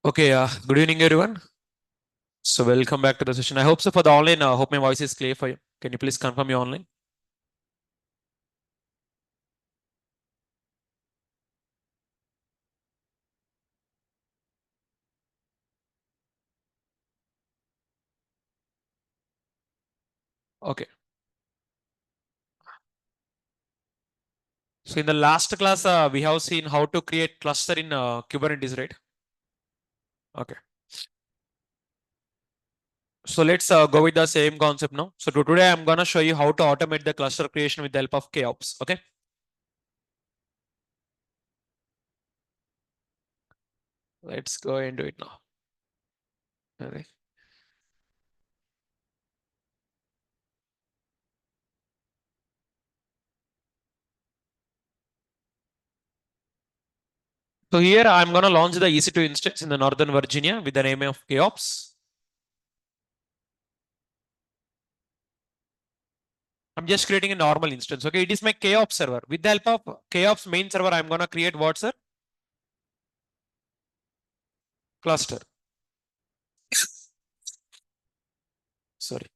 Okay, good evening, everyone. So, welcome back to the session. I hope so for the online. Hope my voice is clear for you. Can you please confirm your online? Okay. So, in the last class, we have seen how to create cluster in Kubernetes, right? Okay. So, let's go with the same concept now. So, today I'm gonna show you how to automate the cluster creation with the help of KOps. Okay. Let's go and do it now. Okay. So here I'm gonna launch the EC2 instance in the Northern Virginia with the name of KOps. I'm just creating a normal instance. Okay, it is my KOps server. With the help of KOps main server, I'm gonna create what, sir? Cluster. Sorry.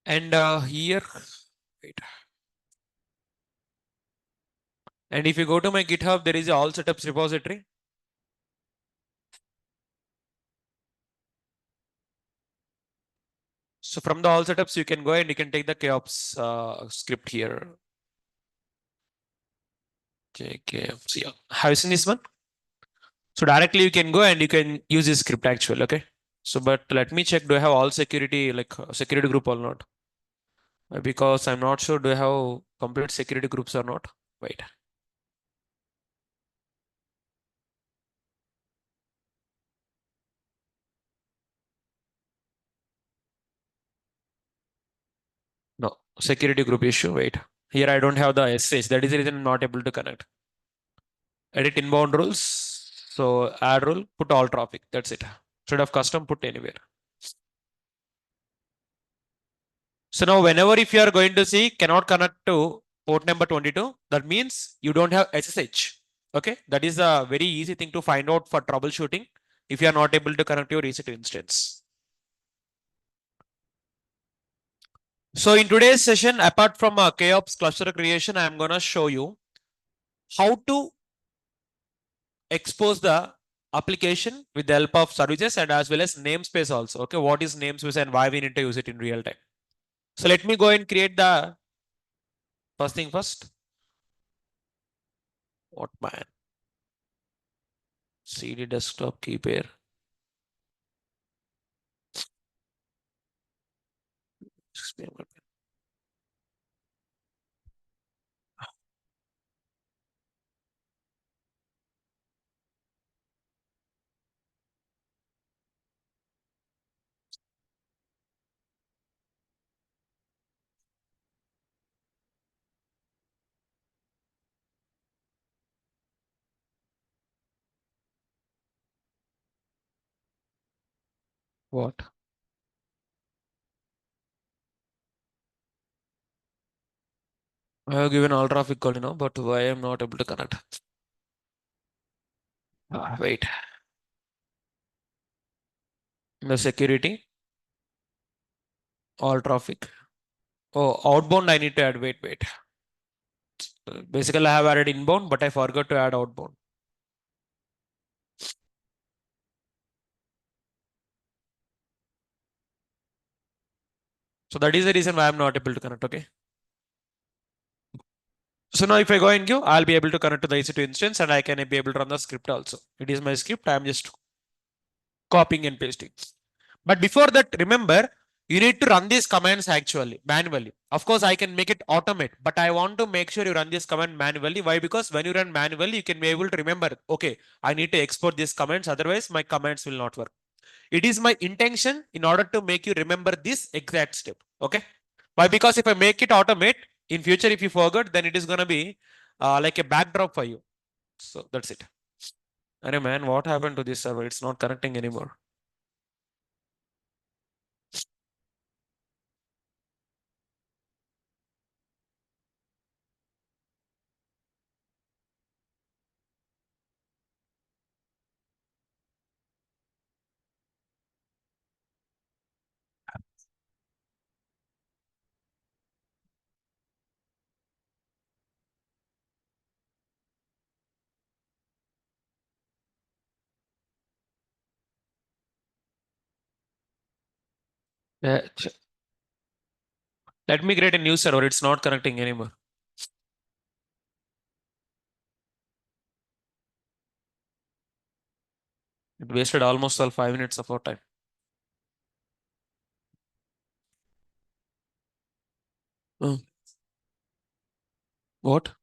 And here, wait. And if you go to my GitHub, there is a all setups repository. So from the all setups, you can go and you can take the KOps script here. KOps, yeah. Have you seen this one? So directly you can go and you can use this script actually. Okay. So, but let me check. Do I have all security like security group or not? Because I'm not sure. Do I have complete security groups or not? Wait. No security group issue. Wait. Here I don't have the SSH. That is the reason I'm not able to connect. Edit inbound rules. So add rule, put all traffic. That's it. Instead of custom, put anywhere. So now whenever if you are going to see cannot connect to port number 22, that means you don't have SSH. Okay. That is a very easy thing to find out for troubleshooting if you are not able to connect your EC2 instance. So in today's session, apart from KOps cluster creation, I am going to show you how to expose the application with the help of services and as well as namespace also. Okay, what is namespace and why we need to use it in real time. So let me go and create the first thing first. What man? CD desktop key pair. What? I have given all traffic call, but why I'm not able to connect? Wait. The security, all traffic. Oh, outbound I need to add. Wait. Basically, I have added inbound, but I forgot to add outbound. So that is the reason why I'm not able to connect. Okay. So now if I go and give, I'll be able to connect to the EC2 instance and I can be able to run the script also. It is my script. I'm just copying and pasting. But before that, remember, you need to run these commands actually manually. Of course, I can make it automate, but I want to make sure you run this command manually. Why? Because when you run manually, you can be able to remember, okay, I need to export these commands. Otherwise, my commands will not work. It is my intention in order to make you remember this exact step. Okay. Why? Because if I make it automate in future, if you forgot, then it is going to be like a backdrop for you. So that's it. Hey man, what happened to this server? It's not connecting anymore. Yeah, let me create a new server. It's not connecting anymore. It wasted almost all 5 minutes of our time. Oh, what?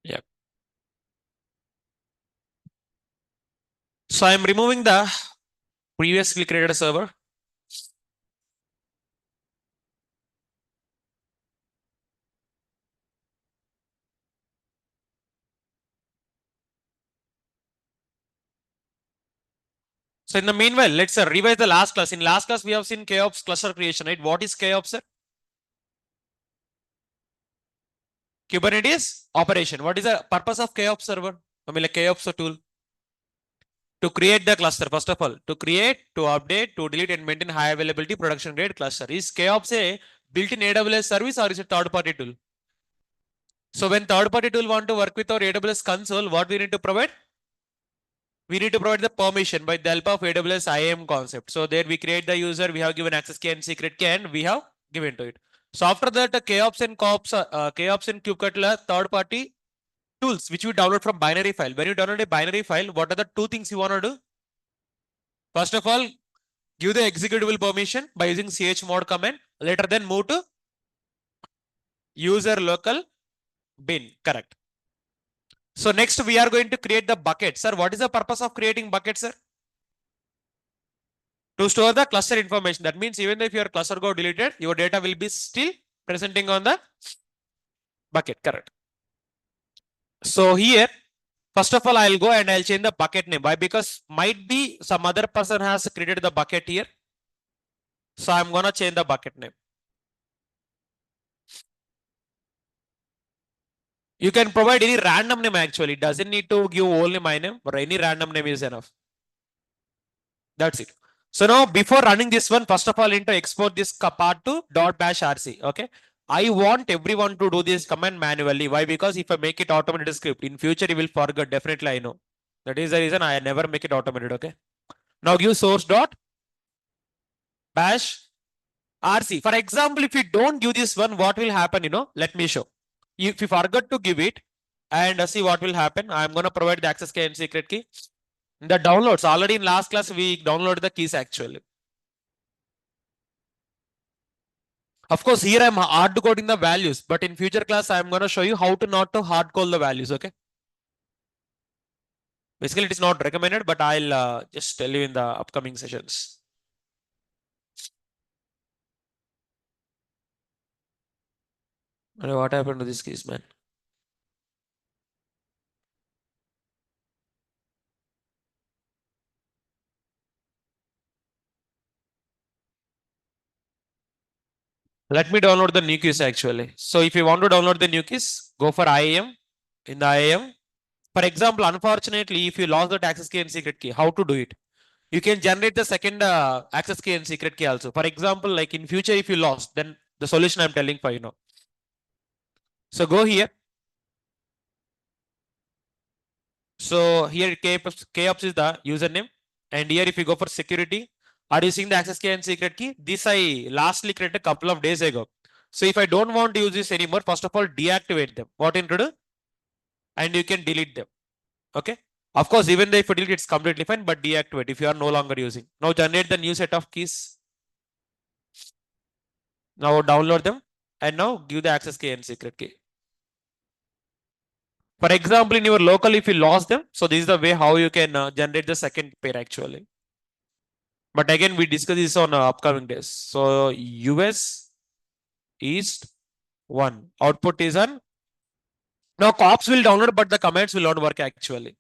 Yeah. So I'm removing the previously created server. So in the meanwhile, let's revise the last class. In last class, we have seen KOps cluster creation, right? What is KOps, sir? Kubernetes operation. What is the purpose of KOps server? I mean, like KOps tool. To create the cluster, first of all, to create, to update, to delete and maintain high availability production grade cluster. Is KOps a built-in AWS service or is it third-party tool? So when third-party tool want to work with our AWS console, what we need to provide? we need to provide the permission by the help of AWS IAM concept. So there we create the user, we have given access key and secret key, and we have given to it. So after that, KOps and COPS, KOps and kubectl third party tools which we download from binary file. When you download a binary file, what are the two things you want to do? First of all, give the executable permission by using chmod command. Later then move to user local bin. Correct. So next we are going to create the bucket. Sir, what is the purpose of creating bucket, sir? To store the cluster information. That means even if your cluster got deleted, your data will be still presenting on the bucket. Correct. So here, first of all, I'll go and I'll change the bucket name. Why? Because might be some other person has created the bucket here. So I'm gonna change the bucket name. You can provide any random name actually. It doesn't need to give only my name, but any random name is enough. That's it. So now before running this one, first of all, I need to export this part to .bash rc. Okay. I want everyone to do this command manually. Why? Because if I make it automated script, in future you will forget. Definitely, I know. That is the reason I never make it automated. Okay. Now give source dot bash rc. For example, if you don't give this one, what will happen? Let me show. If you forget to give it and see what will happen, I'm going to provide the access key and secret key. The downloads, already in last class, we downloaded the keys actually. Of course, here I'm hard coding the values, but in future class, I'm going to show you how to not to hard code the values. Okay. Basically, it is not recommended, but I'll just tell you in the upcoming sessions. What happened to this keys, man? Let me download the new keys actually. So if you want to download the new keys, go for IAM. In the IAM, for example, unfortunately, if you lost the access key and secret key, how to do it? You can generate the second access key and secret key also. For example, like in future, if you lost, then the solution I'm telling for you now. So go here. So here KOps is the username. And here if you go for security, are you seeing the access key and secret key? This I lastly created a couple of days ago. So if I don't want to use this anymore, first of all, deactivate them. What you do? And you can delete them. Okay. Of course, even if you delete, it's completely fine, but deactivate if you are no longer using. Now generate the new set of keys. Now download them and now give the access key and secret key. For example, in your local, if you lost them, so this is the way how you can generate the second pair actually. But again, we discuss this on upcoming days. So US East 1 output is on. Now cops will download, but the commands will not work actually.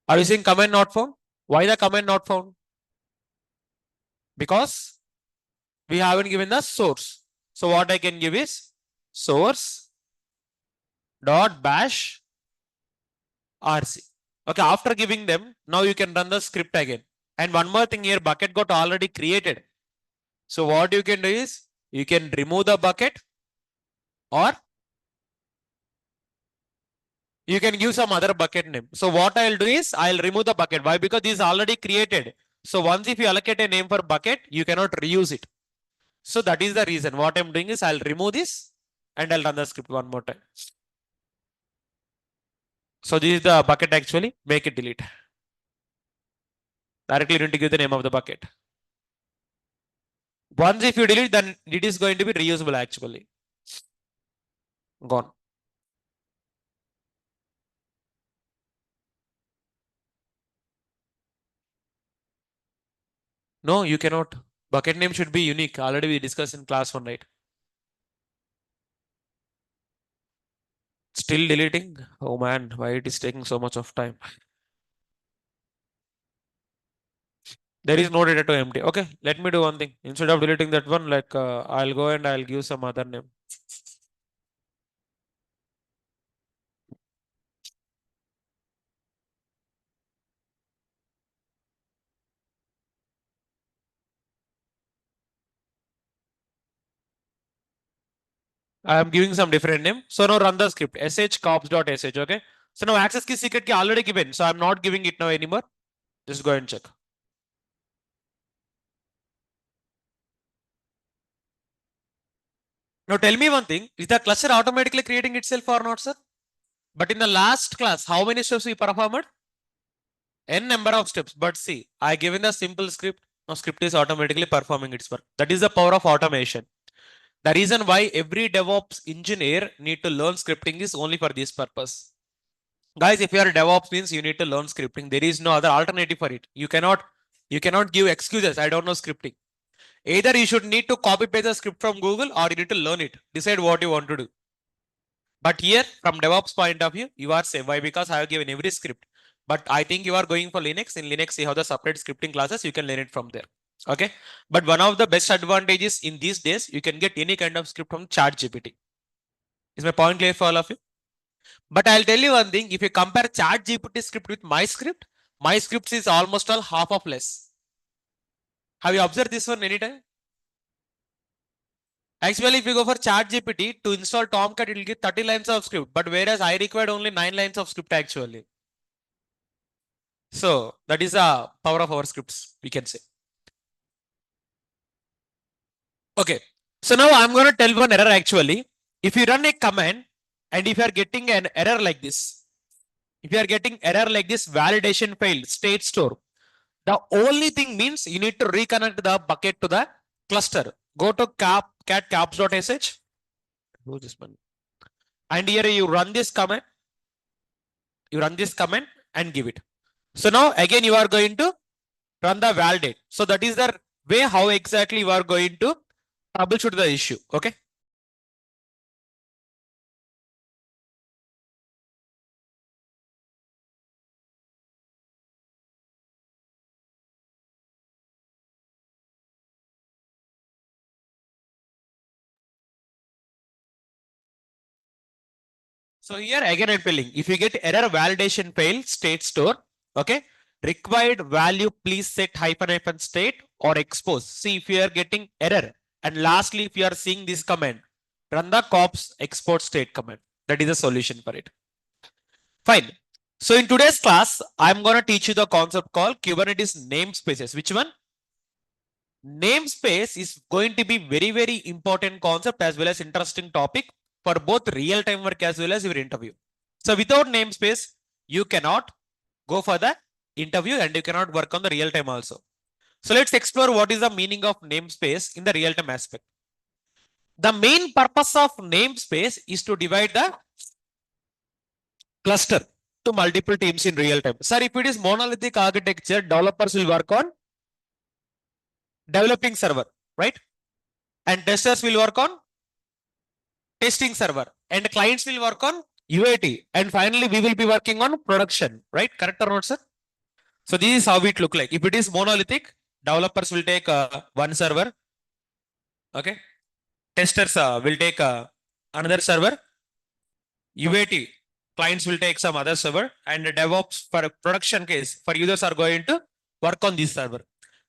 Are you seeing command not found? Why the command not found? Because we haven't given the source. So what I can give is source dot bash rc. Okay, after giving them, now you can run the script again. And one more thing here, bucket got already created. So what you can do is you can remove the bucket or you can give some other bucket name. So what I'll do is I'll remove the bucket. Why? Because this is already created. So once if you allocate a name for bucket, you cannot reuse it. So that is the reason. What I'm doing is I'll remove this and I'll run the script one more time. So this is the bucket actually. Make it delete. Directly you need to give the name of the bucket. Once if you delete, then it is going to be reusable actually. Gone. No, you cannot. Bucket name should be unique. Already we discussed in class 1, right? Still deleting? Oh man, why it is taking so much of time? There is no data to empty. Okay, let me do one thing. Instead of deleting that one, like I'll go and I'll give some other name. I am giving some different name. So now run the script sh cops.sh. Okay. So now access key secret key already given. So I'm not giving it now anymore. Just go and check. Now tell me one thing. Is the cluster automatically creating itself or not, sir? But in the last class, how many steps we performed? N number of steps. But see, I given the simple script. Now script is automatically performing its work. That is the power of automation. The reason why every DevOps engineer need to learn scripting is only for this purpose. Guys, if you are a DevOps means you need to learn scripting. There is no other alternative for it. You cannot give excuses. I don't know scripting. Either you should need to copy paste the script from Google or you need to learn it. Decide what you want to do. But here, from DevOps point of view, you are safe. Why? Because I have given every script. But I think you are going for Linux. In Linux, you have the separate scripting classes. You can learn it from there. Okay. But one of the best advantages in these days, you can get any kind of script from ChatGPT. Is my point clear for all of you? But I'll tell you one thing. If you compare ChatGPT script with my script is almost all half of less. Have you observed this one anytime? Actually, if you go for ChatGPT to install Tomcat, it will give 30 lines of script. But whereas I required only 9 lines of script actually. So that is the power of our scripts, we can say. Okay. So now I'm going to tell one error actually. If you run a command and if you are getting an error like this, validation failed, state store, the only thing means you need to reconnect the bucket to the cluster. Go to cat caps.sh. Do this one. And here you run this command. And give it. So now again you are going to run the validate. So that is the way how exactly you are going to troubleshoot the issue. Okay. So here again I'm telling, if you get error validation fail state store, okay, required value please set hyphen state or expose. See if you are getting error, and lastly if you are seeing this command, run the cops export state command. That is the solution for it. Fine. So in today's class, I'm going to teach you the concept called Kubernetes namespaces. Which one? Namespace is going to be very important concept as well as interesting topic for both real-time work as well as your interview. So without namespace, you cannot go for the interview and you cannot work on the real-time also. So let's explore what is the meaning of namespace in the real-time aspect. The main purpose of namespace is to divide the cluster to multiple teams in real time. Sir, if it is monolithic architecture, developers will work on developing server, right? And testers will work on testing server, and clients will work on UAT, and finally we will be working on production, right? Correct or not, sir? So this is how it look like. If it is monolithic, developers will take one server, okay? Testers will take another server. UAT clients will take some other server, and the DevOps for a production case for users are going to work on this server.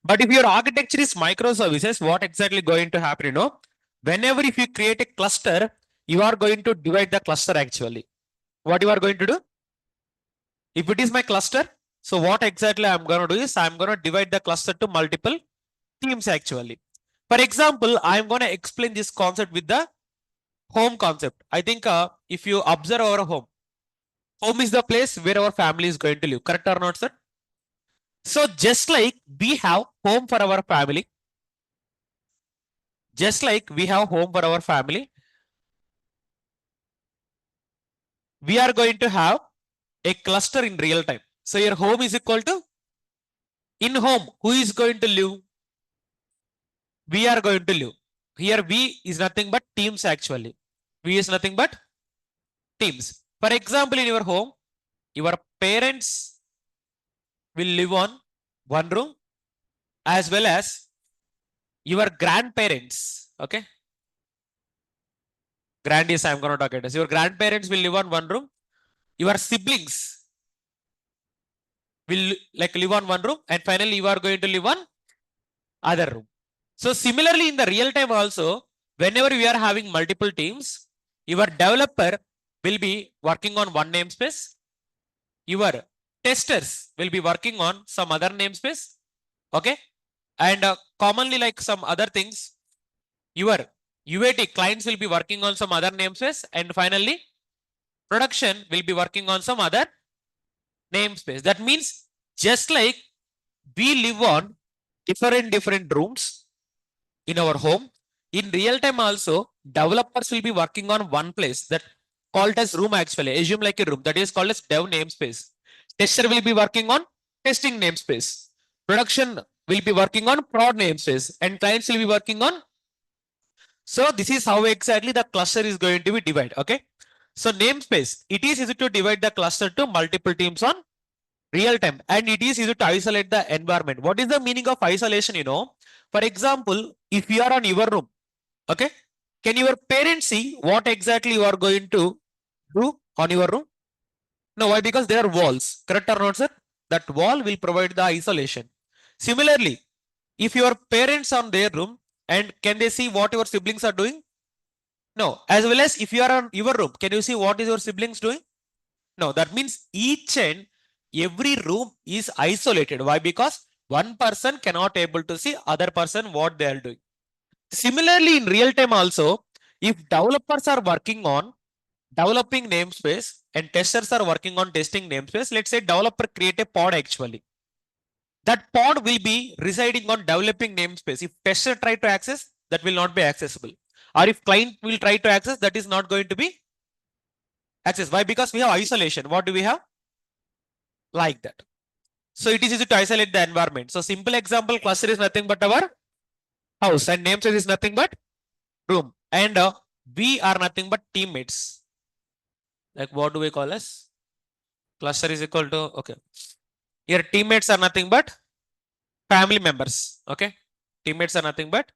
But if your architecture is microservices, what exactly going to happen? You know, whenever if you create a cluster, you are going to divide the cluster actually. What you are going to do? If it is my cluster, so what exactly I'm going to do is I'm going to divide the cluster to multiple teams actually. For example, I'm going to explain this concept with the home concept. I think if you observe our home is the place where our family is going to live. Correct or not, sir? So just like we have home for our family, we are going to have a cluster in real time. So your home is equal to in home. Who is going to live? We are going to live. Here we is nothing but teams actually. We is nothing but teams. For example, in your home, your parents will live on one room as well as your grandparents. Okay. Grandies, I'm going to talk about. Your grandparents will live on one room. Your siblings will like live on one room, and finally you are going to live on other room. So similarly in the real time also, whenever we are having multiple teams, your developer will be working on one namespace, your testers will be working on some other namespace. Okay. And commonly like some other things, your UAT clients will be working on some other namespace. And finally, production will be working on some other namespace. That means just like we live on different rooms in our home, in real time also, developers will be working on one place that called as room actually. Assume like a room that is called as dev namespace. Tester will be working on testing namespace. Production will be working on prod namespace and clients will be working on. So this is how exactly the cluster is going to be divided. Okay. So namespace, it is easy to divide the cluster to multiple teams on real time and it is easy to isolate the environment. What is the meaning of isolation? For example, if you are on your room, okay, can your parents see what exactly you are going to do on your room? No, why? Because there are walls, correct or not, sir? That wall will provide the isolation. Similarly, if your parents are on their room and can they see what your siblings are doing? No. As well as if you are on your room, can you see what is your siblings doing? No. That means each and every room is isolated. Why? Because one person cannot able to see other person what they are doing. Similarly, in real time also, if developers are working on developing namespace and testers are working on testing namespace, let's say developer create a pod actually. That pod will be residing on developing namespace. If tester try to access, that will not be accessible. Or if client will try to access, that is not going to be accessed. Why? Because we have isolation. What do we have? Like that. So it is easy to isolate the environment. So simple example, cluster is nothing but our house and namespace is nothing but room. And we are nothing but teammates. Like what do we call as? Cluster is equal to, okay. Here teammates are nothing but family members. Okay. Teammates are nothing but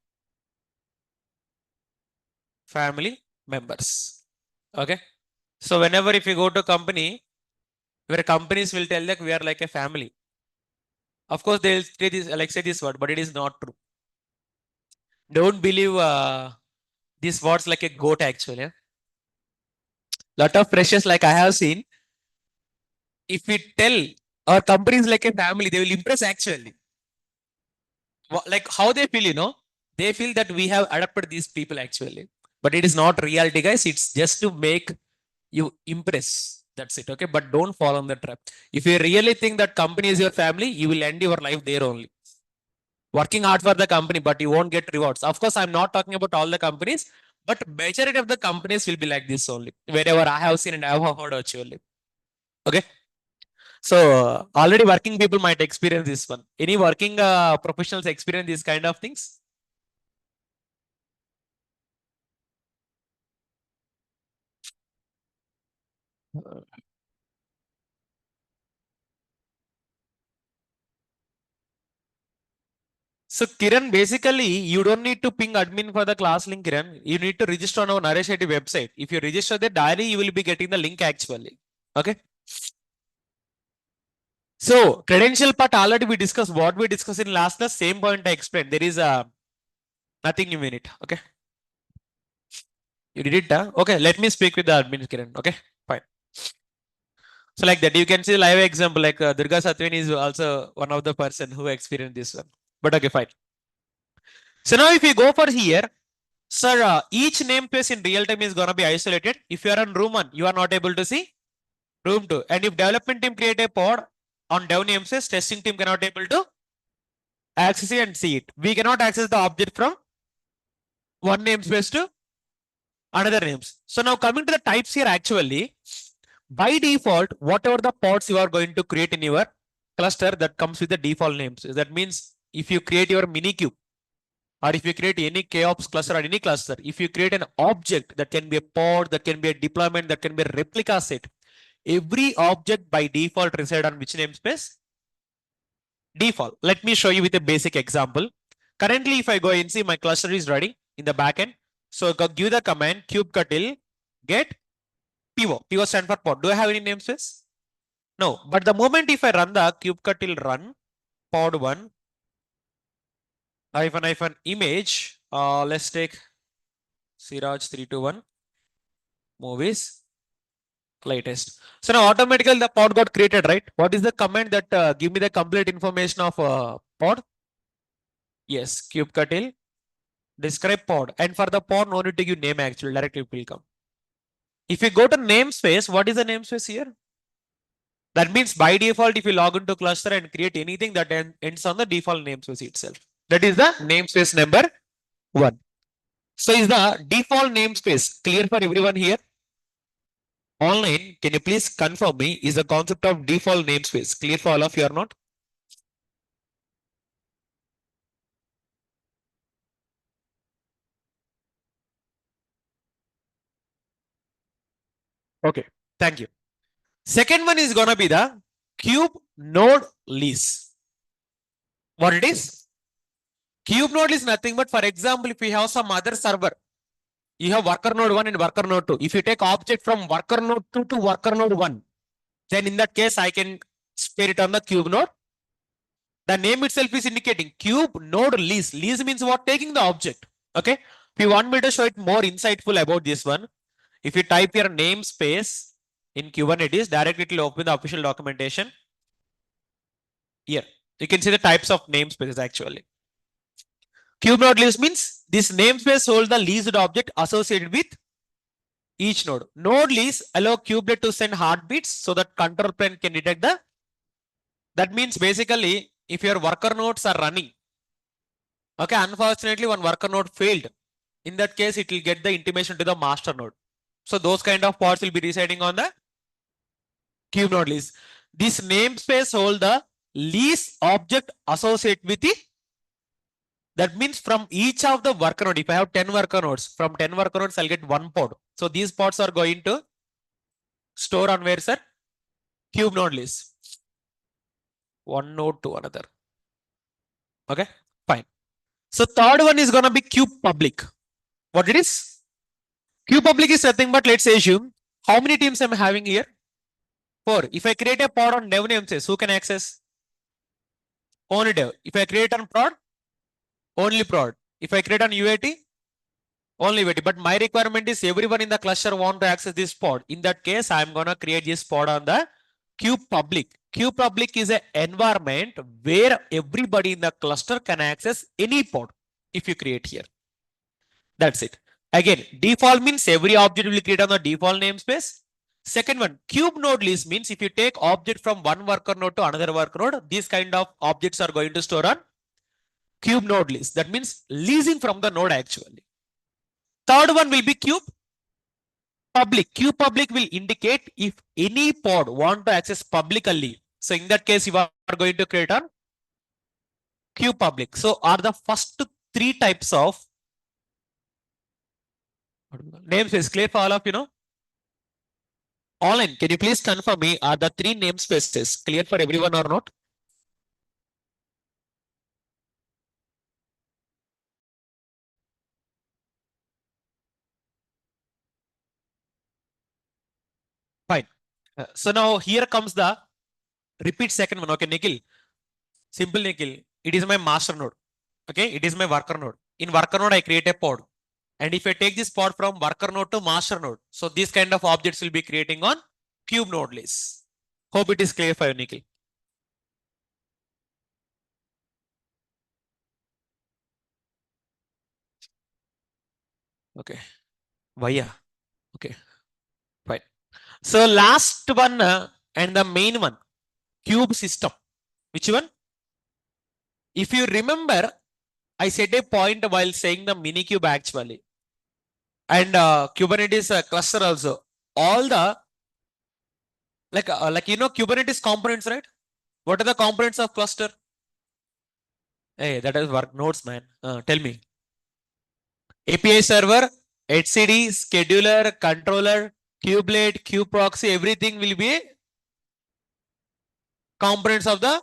family members. Okay. So whenever if you go to company, where companies will tell that we are like a family. Of course, they'll say this, like say this word, but it is not true. Don't believe these words like a goat actually. Yeah? Lot of freshers like I have seen, if we tell our companies like a family, they will impress actually. Like how they feel. They feel that we have adopted these people actually. But it is not reality, guys. It's just to make you impress. That's it. Okay. But don't fall on the trap. If you really think that company is your family, you will end your life there only. Working hard for the company, but you won't get rewards. Of course, I'm not talking about all the companies, but majority of the companies will be like this only. Wherever I have seen and I have heard actually. Okay. So already working people might experience this one. Any working professionals experience these kind of things? So Kiran, basically, you don't need to ping admin for the class link, Kiran. You need to register on our Naresheti website. If you register there, directly you will be getting the link actually. Okay. So credential part already we discussed. What we discussed in last class, same point I explained. There is nothing new in it. Okay. You did it, huh? Okay. Let me speak with the admin, Kiran. Okay. Fine. So like that, you can see live example like Durga Satvini is also one of the person who experienced this one. But okay, fine. So now if you go for here, sir, each namespace in real time is gonna be isolated. If you are on room 1, you are not able to see room 2. And if development team create a pod on dev namespace, testing team cannot able to access it and see it. We cannot access the object from one namespace to another names. So now coming to the types here actually, by default, whatever the pods you are going to create in your cluster that comes with the default names. That means if you create your mini cube or if you create any KOps cluster or any cluster, if you create an object that can be a pod, that can be a deployment, that can be a replica set, every object by default reside on which namespace? Default. Let me show you with a basic example. Currently, if I go and see my cluster is running in the backend, so give the command kubectl get pivo. Pivo stand for pod. Do I have any namespace? No. But the moment if I run the kubectl run pod1 hyphen image, let's take Siraj 321 movies. latest. So now automatically the pod got created, right? What is the command that give me the complete information of pod? Yes, kubectl describe pod. And for the pod, no need to give name actually, directly it will come. If you go to namespace, what is the namespace here? That means by default, if you log into cluster and create anything that ends on the default namespace itself. That is the namespace number 1. So is the default namespace clear for everyone here? Online, can you please confirm me, is the concept of default namespace clear for all of you or not? Okay, thank you. Second one is gonna be the cube node lease. What it is? Cube node is nothing but, for example, if we have some other server, you have worker node 1 and worker node 2. If you take object from worker node 2 to worker node 1, then in that case, I can spare it on the cube node. The name itself is indicating cube node lease. Lease means what? Taking the object. Okay. If you want me to show it more insightful about this one, if you type your namespace in Kubernetes, directly it will open the official documentation. Here, you can see the types of namespaces actually. Cube node lease means this namespace holds the leased object associated with each node. Node lease allow kubelet to send heartbeats so that control plane can detect the. That means basically, if your worker nodes are running, okay, unfortunately one worker node failed. In that case, it will get the intimation to the master node. So those kind of pods will be residing on the cube node lease. This namespace hold the lease object associated with it. That means from each of the worker node, if I have 10 worker nodes, from 10 worker nodes, I'll get one pod. So these pods are going to store on where, sir? Cube node lease. One node to another. Okay, fine. So third one is gonna be cube public. What it is? Cube public is nothing but, let's assume, how many teams am I having here? 4. If I create a pod on dev namespace, who can access? Only dev. If I create on prod, only prod. If I create on UAT, only UAT. But my requirement is everyone in the cluster want to access this pod. In that case, I'm gonna create this pod on the cube public. Cube public is an environment where everybody in the cluster can access any pod if you create here. That's it. Again, default means every object will create on the default namespace. Second one, cube node lease means if you take object from one worker node to another worker node, these kind of objects are going to store on cube node lease. That means leasing from the node actually. Third one will be cube public. Cube public will indicate if any pod want to access publicly. So in that case, you are going to create on cube public. So are the first 3 types of namespace clear for all of you know? Online, can you please confirm me, are the 3 namespaces clear for everyone or not? Fine. So now here comes the repeat second one. Okay, Nikhil. Simple Nikhil. It is my master node. Okay, it is my worker node. In worker node, I create a pod. And if I take this pod from worker node to master node, so these kind of objects will be creating on cube node list. Hope it is clear for you, Nikhil. Okay. Vaya. Okay. Fine. So last one and the main one, cube system. Which one? If you remember, I said a point while saying the Minikube actually. And Kubernetes cluster also. All the like Kubernetes components, right? What are the components of cluster? Hey, that is work nodes, man. Tell me. API server, HCD, scheduler, controller, kubelet, kubeproxy, everything will be components of the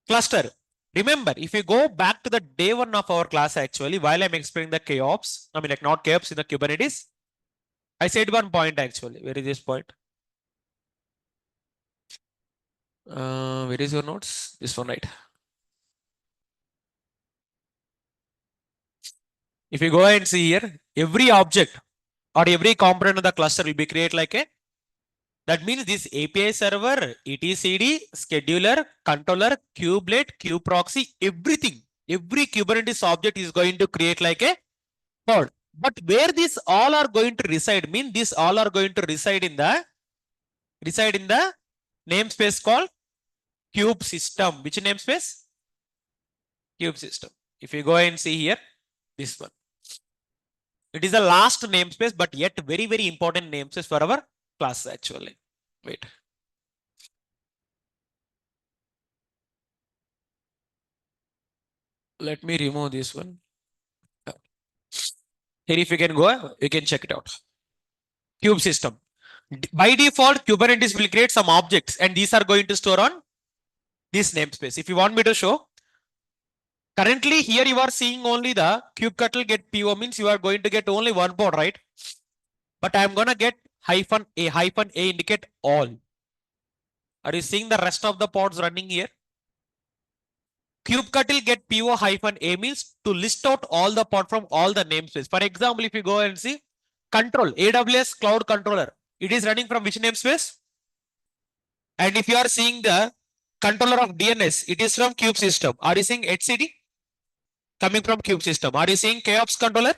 cluster. Remember, if you go back to the day 1 of our class actually, while I'm explaining the KOps, I mean like not KOps in the Kubernetes, I said one point actually. Where is this point? Where is your notes? This one, right? If you go and see here, every object or every component of the cluster will be created like a That means this API server, etcd, scheduler, controller, kubelet, kubeproxy, everything, every Kubernetes object is going to create like a pod. But where these all are going to reside, mean these all are going to reside in the namespace called kube system. Which namespace? Kube system. If you go and see here, this one. It is the last namespace, but yet very, very important namespace for our class actually. Wait. Let me remove this one. Here, if you can go, you can check it out. Kube system. By default, Kubernetes will create some objects, and these are going to store on this namespace. If you want me to show, currently here you are seeing only the kubectl get PO, means you are going to get only one pod, right? But I am gonna get -a indicate all. Are you seeing the rest of the pods running here? Kubectl get PO-a means to list out all the pod from all the namespace. For example, if you go and see control, AWS Cloud Controller, it is running from which namespace? And if you are seeing the controller of DNS, it is from kube system. Are you seeing etcd? Coming from kube system. Are you seeing KOps controller?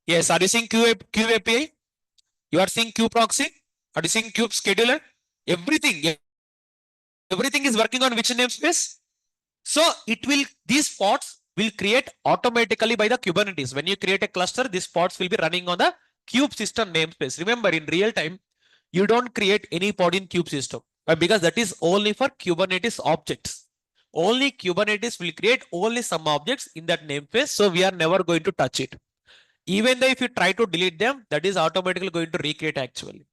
Yes. Are you seeing kube API? You are seeing kubeproxy? Are you seeing kube scheduler? Everything is working on which namespace? So it will, these pods will create automatically by the Kubernetes. When you create a cluster, these pods will be running on the kube system namespace. Remember, in real time, you don't create any pod in kube system, because that is only for Kubernetes objects. Only Kubernetes will create only some objects in that namespace. So we are never going to touch it. Even though if you try to delete them, that is automatically going to recreate actually.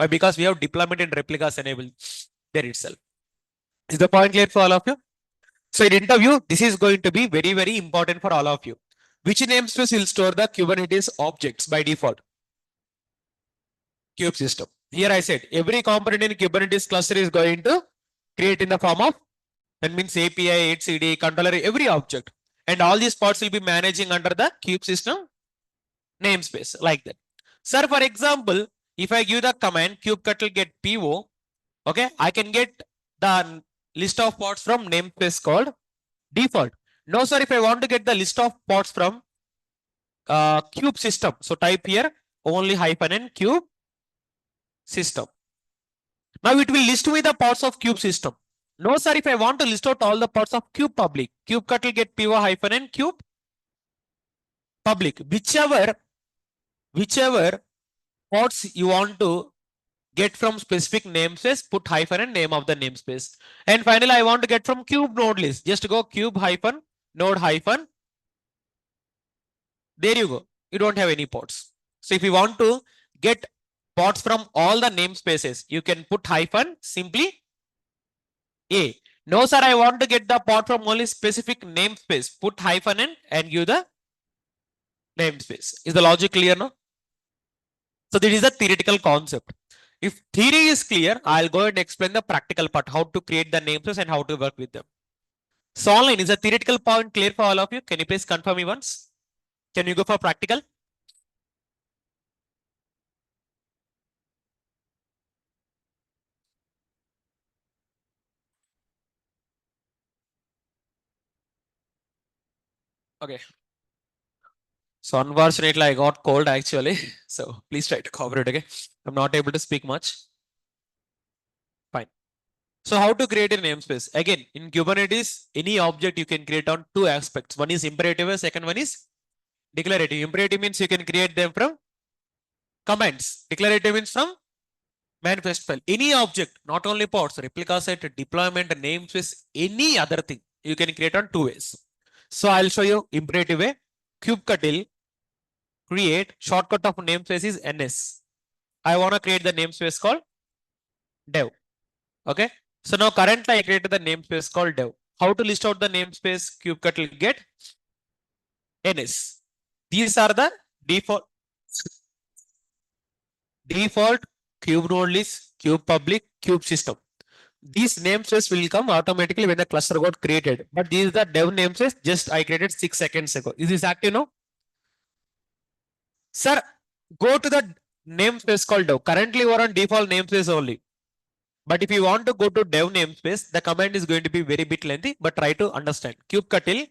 Because we have deployment and replicas enabled there itself. Is the point clear for all of you? So in interview, this is going to be very, very important for all of you. Which namespace will store the Kubernetes objects by default? Kube system. Here I said every component in Kubernetes cluster is going to create in the form of, that means API, etcd, controller, every object. And all these pods will be managing under the kube system namespace like that. Sir, for example, if I give the command kubectl get PO, okay, I can get the list of pods from namespace called default. No, sir, if I want to get the list of pods from kube system, so type here only -n kube system. Now it will list me the pods of kube system. No, sir, if I want to list out all the pods of kube public, kubectl get PO-n kube public. Whichever pods you want to get from specific namespace, put -n name of the namespace. And finally, I want to get from kube node list. Just go kube -node-. There you go. You don't have any pods. So if you want to get pods from all the namespaces, you can put simply A. No, sir, I want to get the pod from only specific namespace. Put -n and give the namespace. Is the logic clear now? So this is the theoretical concept. If theory is clear, I'll go and explain the practical part, how to create the namespace and how to work with them. So online, is the theoretical point clear for all of you? Can you please confirm me once? Can you go for practical? Okay. So unfortunately, I got cold actually. So please try to cooperate, okay? I'm not able to speak much. Fine. So how to create a namespace? Again, in Kubernetes, any object you can create on two aspects. One is imperative, second one is declarative. Imperative means you can create them from commands. Declarative means from manifest file. Any object, not only pods, replica set, deployment, namespace, any other thing you can create on two ways. So I'll show you imperative way. Kubectl create, shortcut of namespace is ns. I want to create the namespace called dev. Okay. So now currently I created the namespace called dev. How to list out the namespace? Kubectl get ns. These are the default kube node list, kube public, kube system. These namespace will come automatically when the cluster got created. But these are the dev namespace just I created 6 seconds ago. Is this active now? Sir, go to the namespace called dev. Currently, we're on default namespace only. But if you want to go to dev namespace, the command is going to be very bit lengthy, but try to understand. kubectl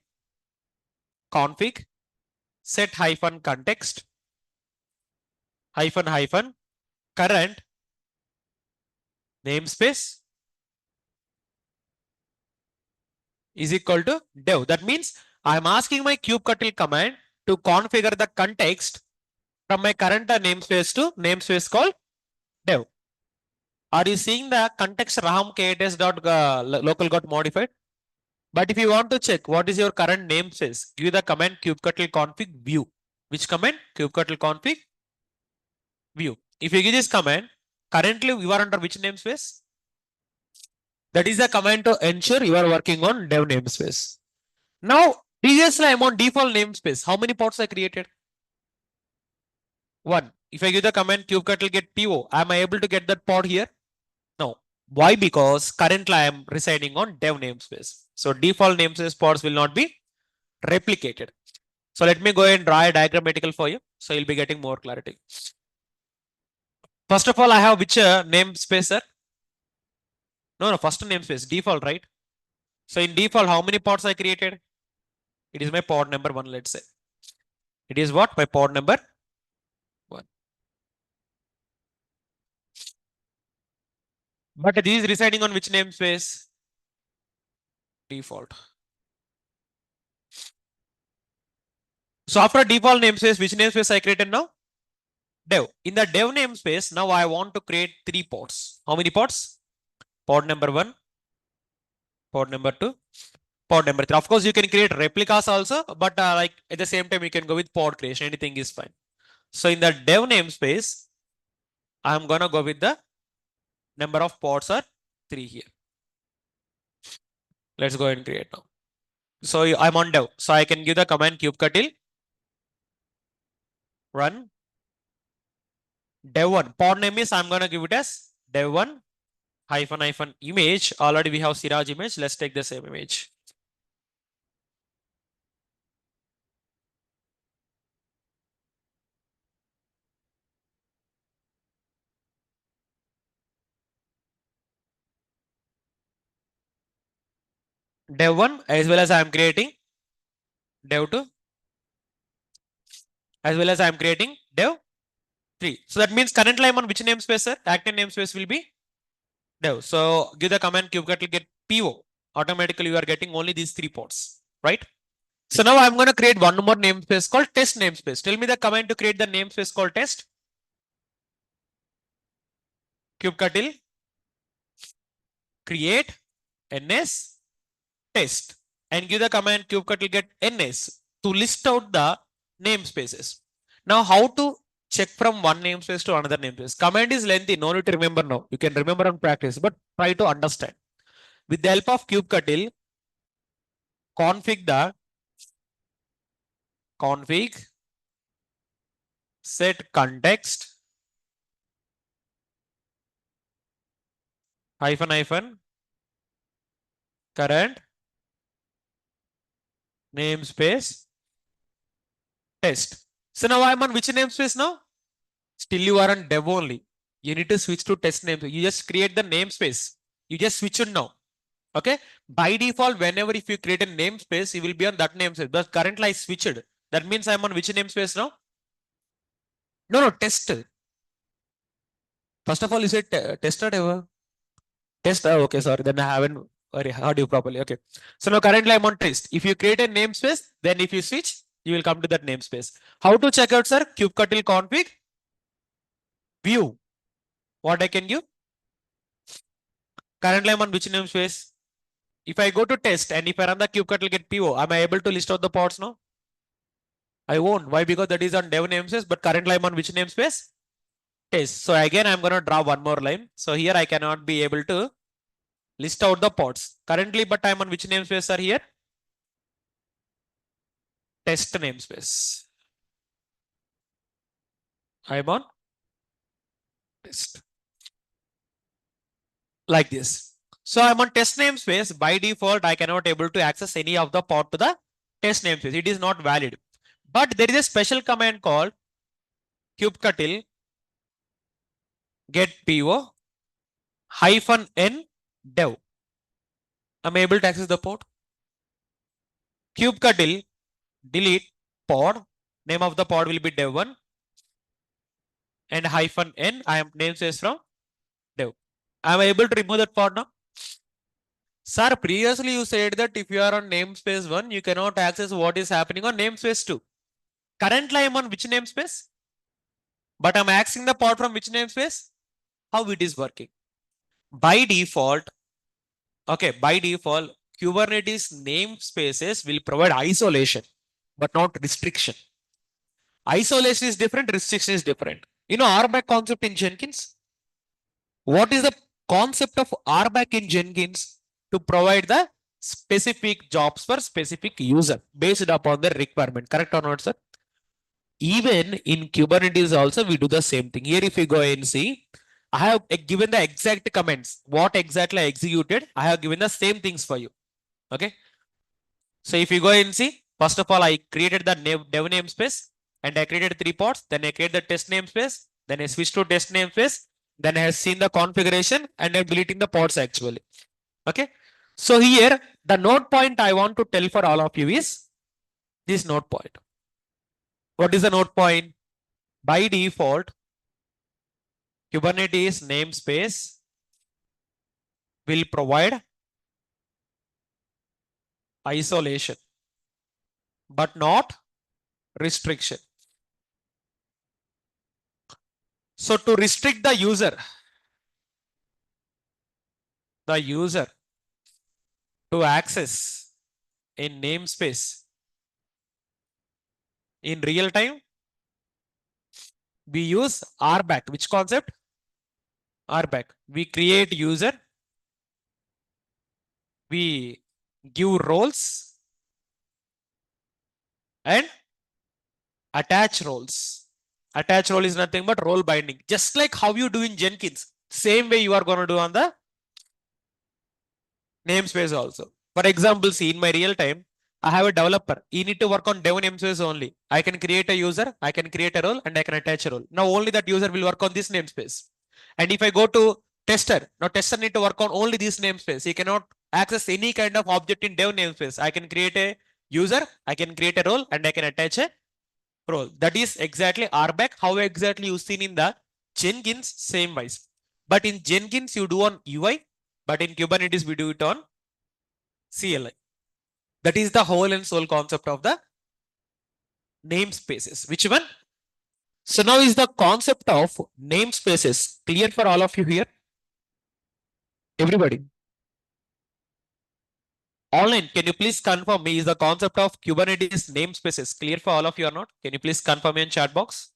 config set hyphen context hyphen hyphen current namespace is equal to dev. That means I'm asking my kubectl command to configure the context from my current namespace to namespace called dev. Are you seeing the context ram kts dot local got modified? But if you want to check what is your current namespace, give the command kubectl config view. Which command? kubectl config view. If you give this command, currently you are under which namespace? That is the command to ensure you are working on dev namespace. Now, previously I'm on default namespace. How many pods I created? One. If I give the command kubectl get PO, am I able to get that pod here? No. Why? Because currently I am residing on dev namespace. So default namespace pods will not be replicated. So let me go and draw a diagrammatical for you. So you'll be getting more clarity. First of all, I have which namespace, sir? No, first namespace, default, right? So in default, how many pods I created? It is my pod number 1, let's say. It is what? My pod number 1. But this is residing on which namespace? Default. So after default namespace, which namespace I created now? Dev. In the dev namespace, now I want to create 3 pods. How many pods? Pod number 1, pod number 2, pod number 3. Of course, you can create replicas also, but like at the same time, you can go with pod creation. Anything is fine. So in the dev namespace, I'm gonna go with the number of pods are 3 here. Let's go and create now. So I'm on dev. So I can give the command kubectl run dev1. Pod name is I'm gonna give it as dev1 hyphen hyphen image. Already we have Siraj image. Let's take the same image. Dev1 as well as I'm creating dev2 as well as I'm creating dev3. So that means currently I'm on which namespace, sir? Active namespace will be dev. So give the command kubectl get PO. Automatically you are getting only these 3 pods, right? So now I'm going to create one more namespace called test namespace. Tell me the command to create the namespace called test. kubectl create ns test and give the command kubectl get ns to list out the namespaces. Now how to check from one namespace to another namespace? Command is lengthy, no need to remember now. You can remember and practice, but try to understand. With the help of kubectl, config set context hyphen hyphen current namespace test. So now I'm on which namespace now? Still you are on dev only. You need to switch to test namespace. You just create the namespace. You just switch it now. Okay. By default, whenever if you create a namespace, you will be on that namespace. But currently I switched. That means I'm on which namespace now? No, test. First of all, you said test or ever? Test. Oh, okay, sorry. Then I haven't heard you properly. Okay. So now currently I'm on test. If you create a namespace, then if you switch, you will come to that namespace. How to check out, sir? kubectl config view. What I can give? Currently I'm on which namespace? If I go to test and if I run the kubectl get PO, am I able to list out the pods now? I won't. Why? Because that is on dev namespace, but currently I'm on which namespace? Test. So again, I'm going to draw one more line. So here I cannot be able to list out the pods currently, but I'm on which namespace are here? Test namespace. I'm on test. Like this. So I'm on test namespace. By default, I cannot able to access any of the pod to the test namespace. It is not valid. But there is a special command called kubectl get PO -n dev. I'm able to access the port. kubectl delete pod. Name of the pod will be dev1 and -n. I am namespace from dev. I am able to remove that pod now. Sir, previously you said that if you are on namespace 1, you cannot access what is happening on namespace 2. Currently, I am on which namespace? But I'm accessing the pod from which namespace? How it is working? By default, okay, by default, Kubernetes namespaces will provide isolation, but not restriction. Isolation is different, restriction is different. You know RBAC concept in Jenkins? What is the concept of RBAC in Jenkins? To provide the specific jobs for specific user based upon the requirement. Correct or not, sir? Even in Kubernetes also, we do the same thing. Here, if you go and see, I have given the exact comments. What exactly I executed, I have given the same things for you. Okay. So if you go and see, first of all, I created the dev namespace and I created 3 pods. Then I created the test namespace. Then I switched to test namespace. Then I have seen the configuration and I'm deleting the pods actually. Okay. So here, the node point I want to tell for all of you is this node point. What is the node point? By default, Kubernetes namespace will provide isolation, but not restriction. So to restrict the user to access in namespace in real time, we use RBAC. Which concept? RBAC. We create user, we give roles and attach roles. Attach role is nothing but role binding. Just like how you do in Jenkins. Same way you are going to do on the namespace also. For example, see in my real time, I have a developer. You need to work on dev namespace only. I can create a user, I can create a role, and I can attach a role. Now only that user will work on this namespace. And if I go to tester, now tester need to work on only this namespace. He cannot access any kind of object in dev namespace. I can create a user, I can create a role, and I can attach a role. That is exactly RBAC. How exactly you seen in the Jenkins, same wise. But in Jenkins, you do on UI, but in Kubernetes, we do it on CLI. That is the whole and sole concept of the namespaces. Which one? So now is the concept of namespaces clear for all of you here? Everybody. Online, can you please confirm me, is the concept of Kubernetes namespaces clear for all of you or not? Can you please confirm me in chat box?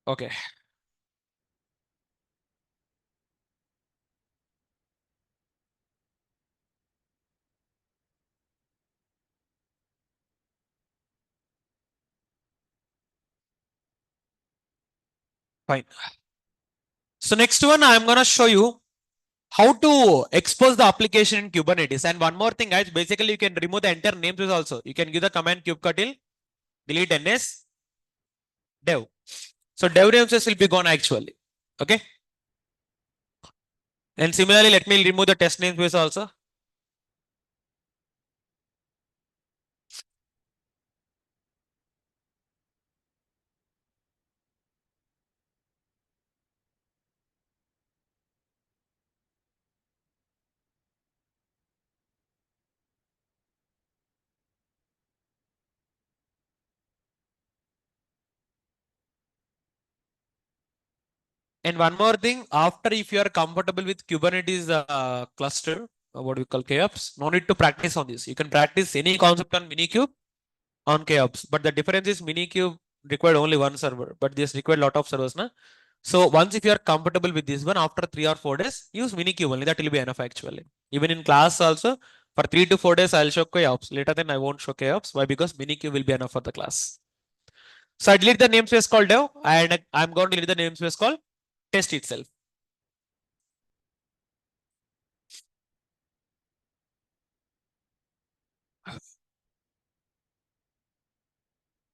Okay. Fine. So next one, I'm going to show you how to expose the application in Kubernetes. And one more thing, guys, basically you can remove the entire namespace also. You can give the command kubectl delete ns dev. So dev namespace will be gone actually. Okay. And similarly, let me remove the test namespace also. And one more thing, after if you are comfortable with Kubernetes cluster, what we call KOps, no need to practice on this. You can practice any concept on Minikube on KOps, but the difference is Minikube required only one server, but this required a lot of servers. Na? So once if you are comfortable with this one, after 3 or 4 days, use Minikube only. That will be enough actually. Even in class also, For 3 to 4 days, I'll show KOps. Later then I won't show KOps. Why? Because Minikube will be enough for the class. So I delete the namespace called dev and I'm going to delete the namespace called test itself.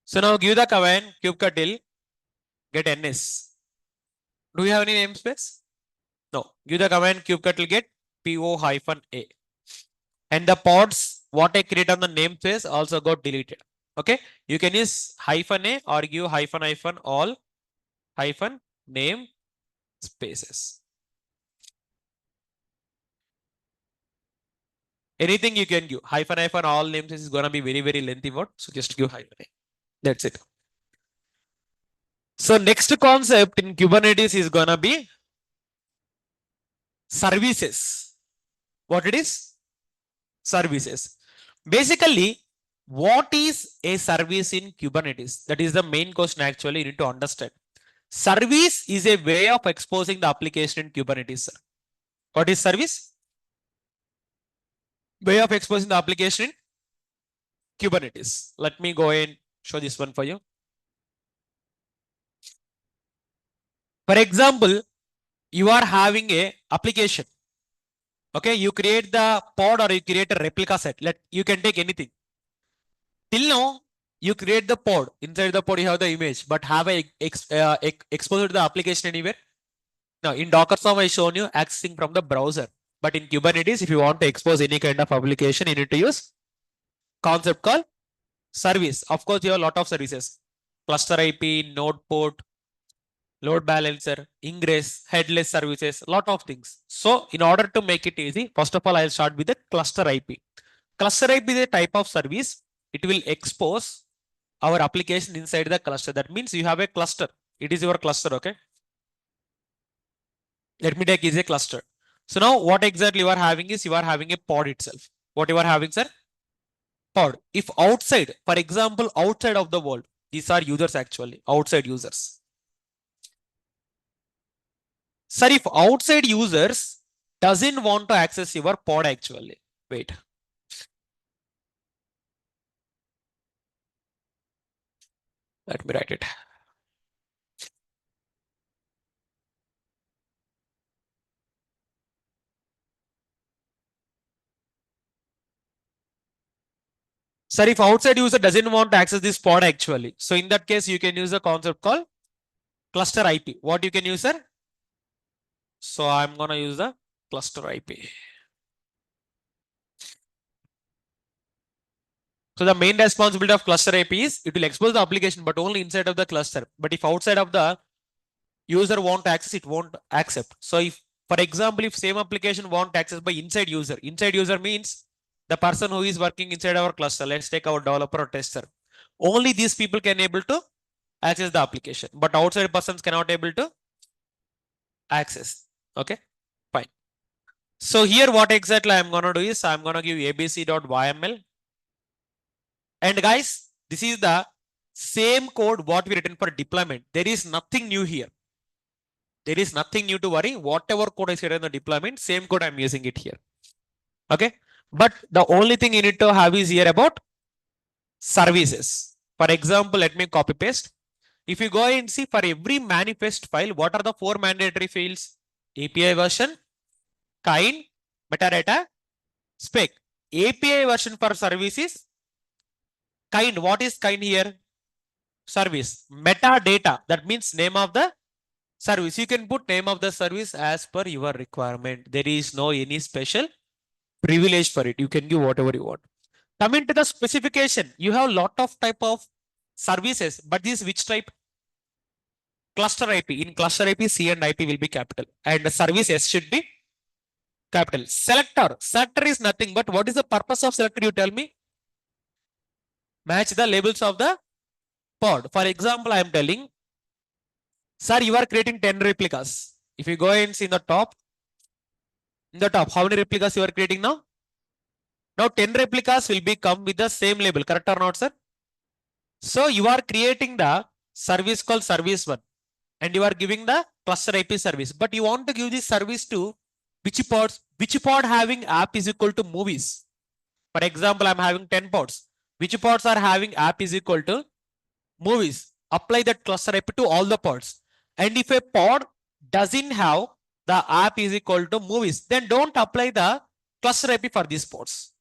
So now give the command kubectl get ns. Do you have any namespace? No. Give the command kubectl get po-a. And the pods what I create on the namespace also got deleted. Okay. You can use -a or give -- all -name spaces. Anything you can give -- all names is gonna be very lengthy word. So just give -a. That's it. So next concept in Kubernetes is gonna be services. What it is? Services. Basically, what is a service in Kubernetes? That is the main question actually you need to understand. Service is a way of exposing the application in Kubernetes. What is service? Way of exposing the application in Kubernetes. Let me go and show this one for you. For example, you are having a application. Okay, you create the pod or you create a replica set. You can take anything. Till now, you create the pod. Inside the pod, you have the image, but have a exposure to the application anywhere? Now, in Docker Swarm, I shown you accessing from the browser. But in Kubernetes, if you want to expose any kind of application, you need to use concept called service. Of course, you have a lot of services. Cluster IP, node port, load balancer, ingress, headless services, lot of things. So in order to make it easy, first of all, I'll start with the cluster IP. Cluster IP is a type of service. It will expose our application inside the cluster. That means you have a cluster. It is your cluster, okay? Let me take is a cluster. So now what exactly you are having is you are having a pod itself. What you are having, sir? Pod. If outside, for example, outside of the world, these are users actually, outside users. Sir, if outside users doesn't want to access your pod actually, wait. Let me write it. Sir, if outside user doesn't want to access this pod actually, so in that case, you can use a concept called cluster IP. What you can use, sir? So I'm gonna use the cluster IP. So the main responsibility of cluster IP is it will expose the application, but only inside of the cluster. But if outside of the user want to access, it won't accept. So if, for example, if same application want access by inside user means the person who is working inside our cluster. Let's take our developer or tester. Only these people can able to access the application, but outside persons cannot able to access. Okay, fine. So here what exactly I'm gonna do is I'm gonna give abc.yml. And guys, this is the same code what we written for deployment. There is nothing new here. There is nothing new to worry. Whatever code is here in the deployment, same code I'm using it here. Okay. But the only thing you need to have is here about services. For example, let me copy paste. If you go and see for every manifest file, what are the 4 mandatory fields? API version, kind, metadata, spec. API version for services. Kind, what is kind here? Service. Metadata, that means name of the service. You can put name of the service as per your requirement. There is no any special privilege for it. You can give whatever you want. Coming to the specification, you have a lot of type of services, but this which type? Cluster IP. In cluster IP, C and IP will be capital, and the service S should be capital. Selector. Selector is nothing but what is the purpose of selector? You tell me. Match the labels of the pod. For example, I am telling, sir, you are creating 10 replicas. If you go and see in the top, how many replicas you are creating now? Now 10 replicas will be come with the same label, correct or not, sir? So you are creating the service called service one, and you are giving the cluster IP service, but you want to give this service to which pods? Which pod having app is equal to movies? For example, I'm having 10 pods. Which pods are having app is equal to movies? Apply that cluster IP to all the pods. And if a pod doesn't have the app is equal to movies, then don't apply the cluster IP for these pods.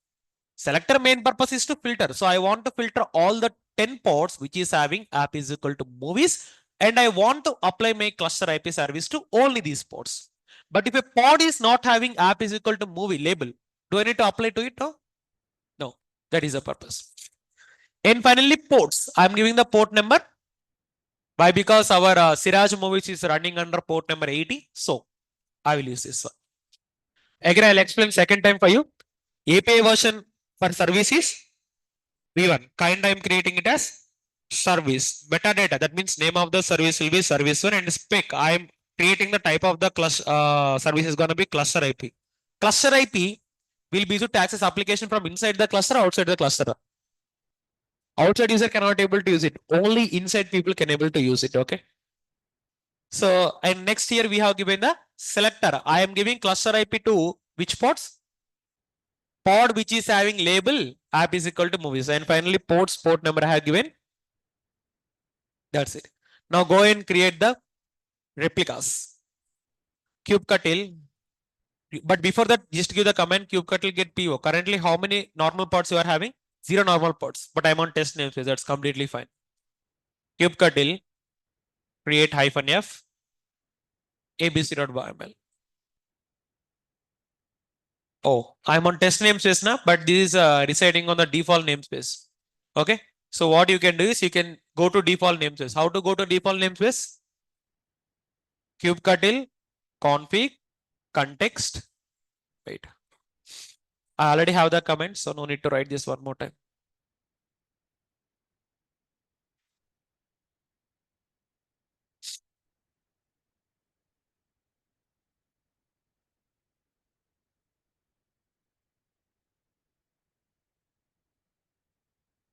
Selector main purpose is to filter. So I want to filter all the 10 pods which is having app is equal to movies, and I want to apply my cluster IP service to only these pods. But if a pod is not having app is equal to movie label, do I need to apply to it? No, no, that is the purpose. And finally, ports. I'm giving the port number. Why? Because our Siraj movies is running under port number 80. So I will use this one. Again, I'll explain second time for you. API version for services V1. Kind I'm creating it as service. Metadata, that means name of the service will be service one, and spec. I'm creating the type of the cluster service is going to be cluster IP. Cluster IP will be used to access application from inside the cluster, outside the cluster. Outside user cannot able to use it. Only inside people can able to use it. Okay. So, and next here we have given the selector. I am giving cluster IP to which pods? Pod which is having label app is equal to movies. And finally, ports port number I have given. That's it. Now go and create the replicas. kubectl. But before that, just give the command kubectl get PO. Currently, how many normal pods you are having? 0 normal pods. But I'm on test namespace. That's completely fine. kubectl create -f abc.yml. Oh, I'm on test namespace now, but this is residing on the default namespace. Okay. So what you can do is you can go to default namespace. How to go to default namespace? kubectl config context. Wait. I already have the comment, so no need to write this one more time.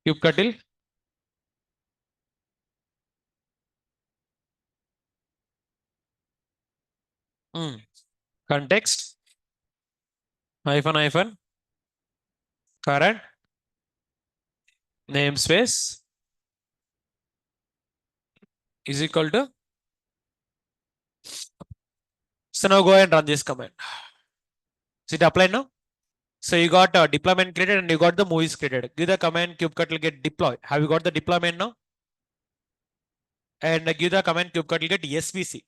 kubectl context hyphen current namespace is equal to. So now go ahead and run this command. Is it applied now? So you got deployment created and you got the movies created. Give the command kubectl get deploy. Have you got the deployment now? And give the command kubectl get SVC.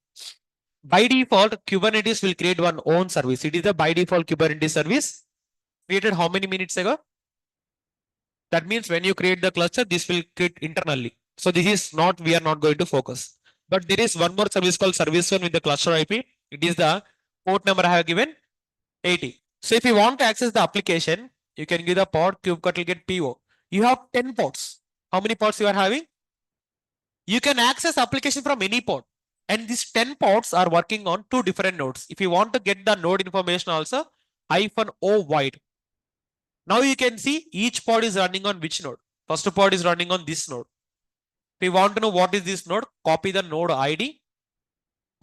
By default, Kubernetes will create one own service. It is the by default Kubernetes service created how many minutes ago? That means when you create the cluster, this will create internally. So this is not, we are not going to focus. But there is one more service called service one with the cluster IP. It is the port number I have given 80. So if you want to access the application, you can give the pod kubectl get PO. You have 10 pods. How many pods you are having? You can access application from any pod. And these 10 pods are working on 2 different nodes. If you want to get the node information also, -o void. Now you can see each pod is running on which node. First pod is running on this node. If you want to know what is this node, copy the node ID,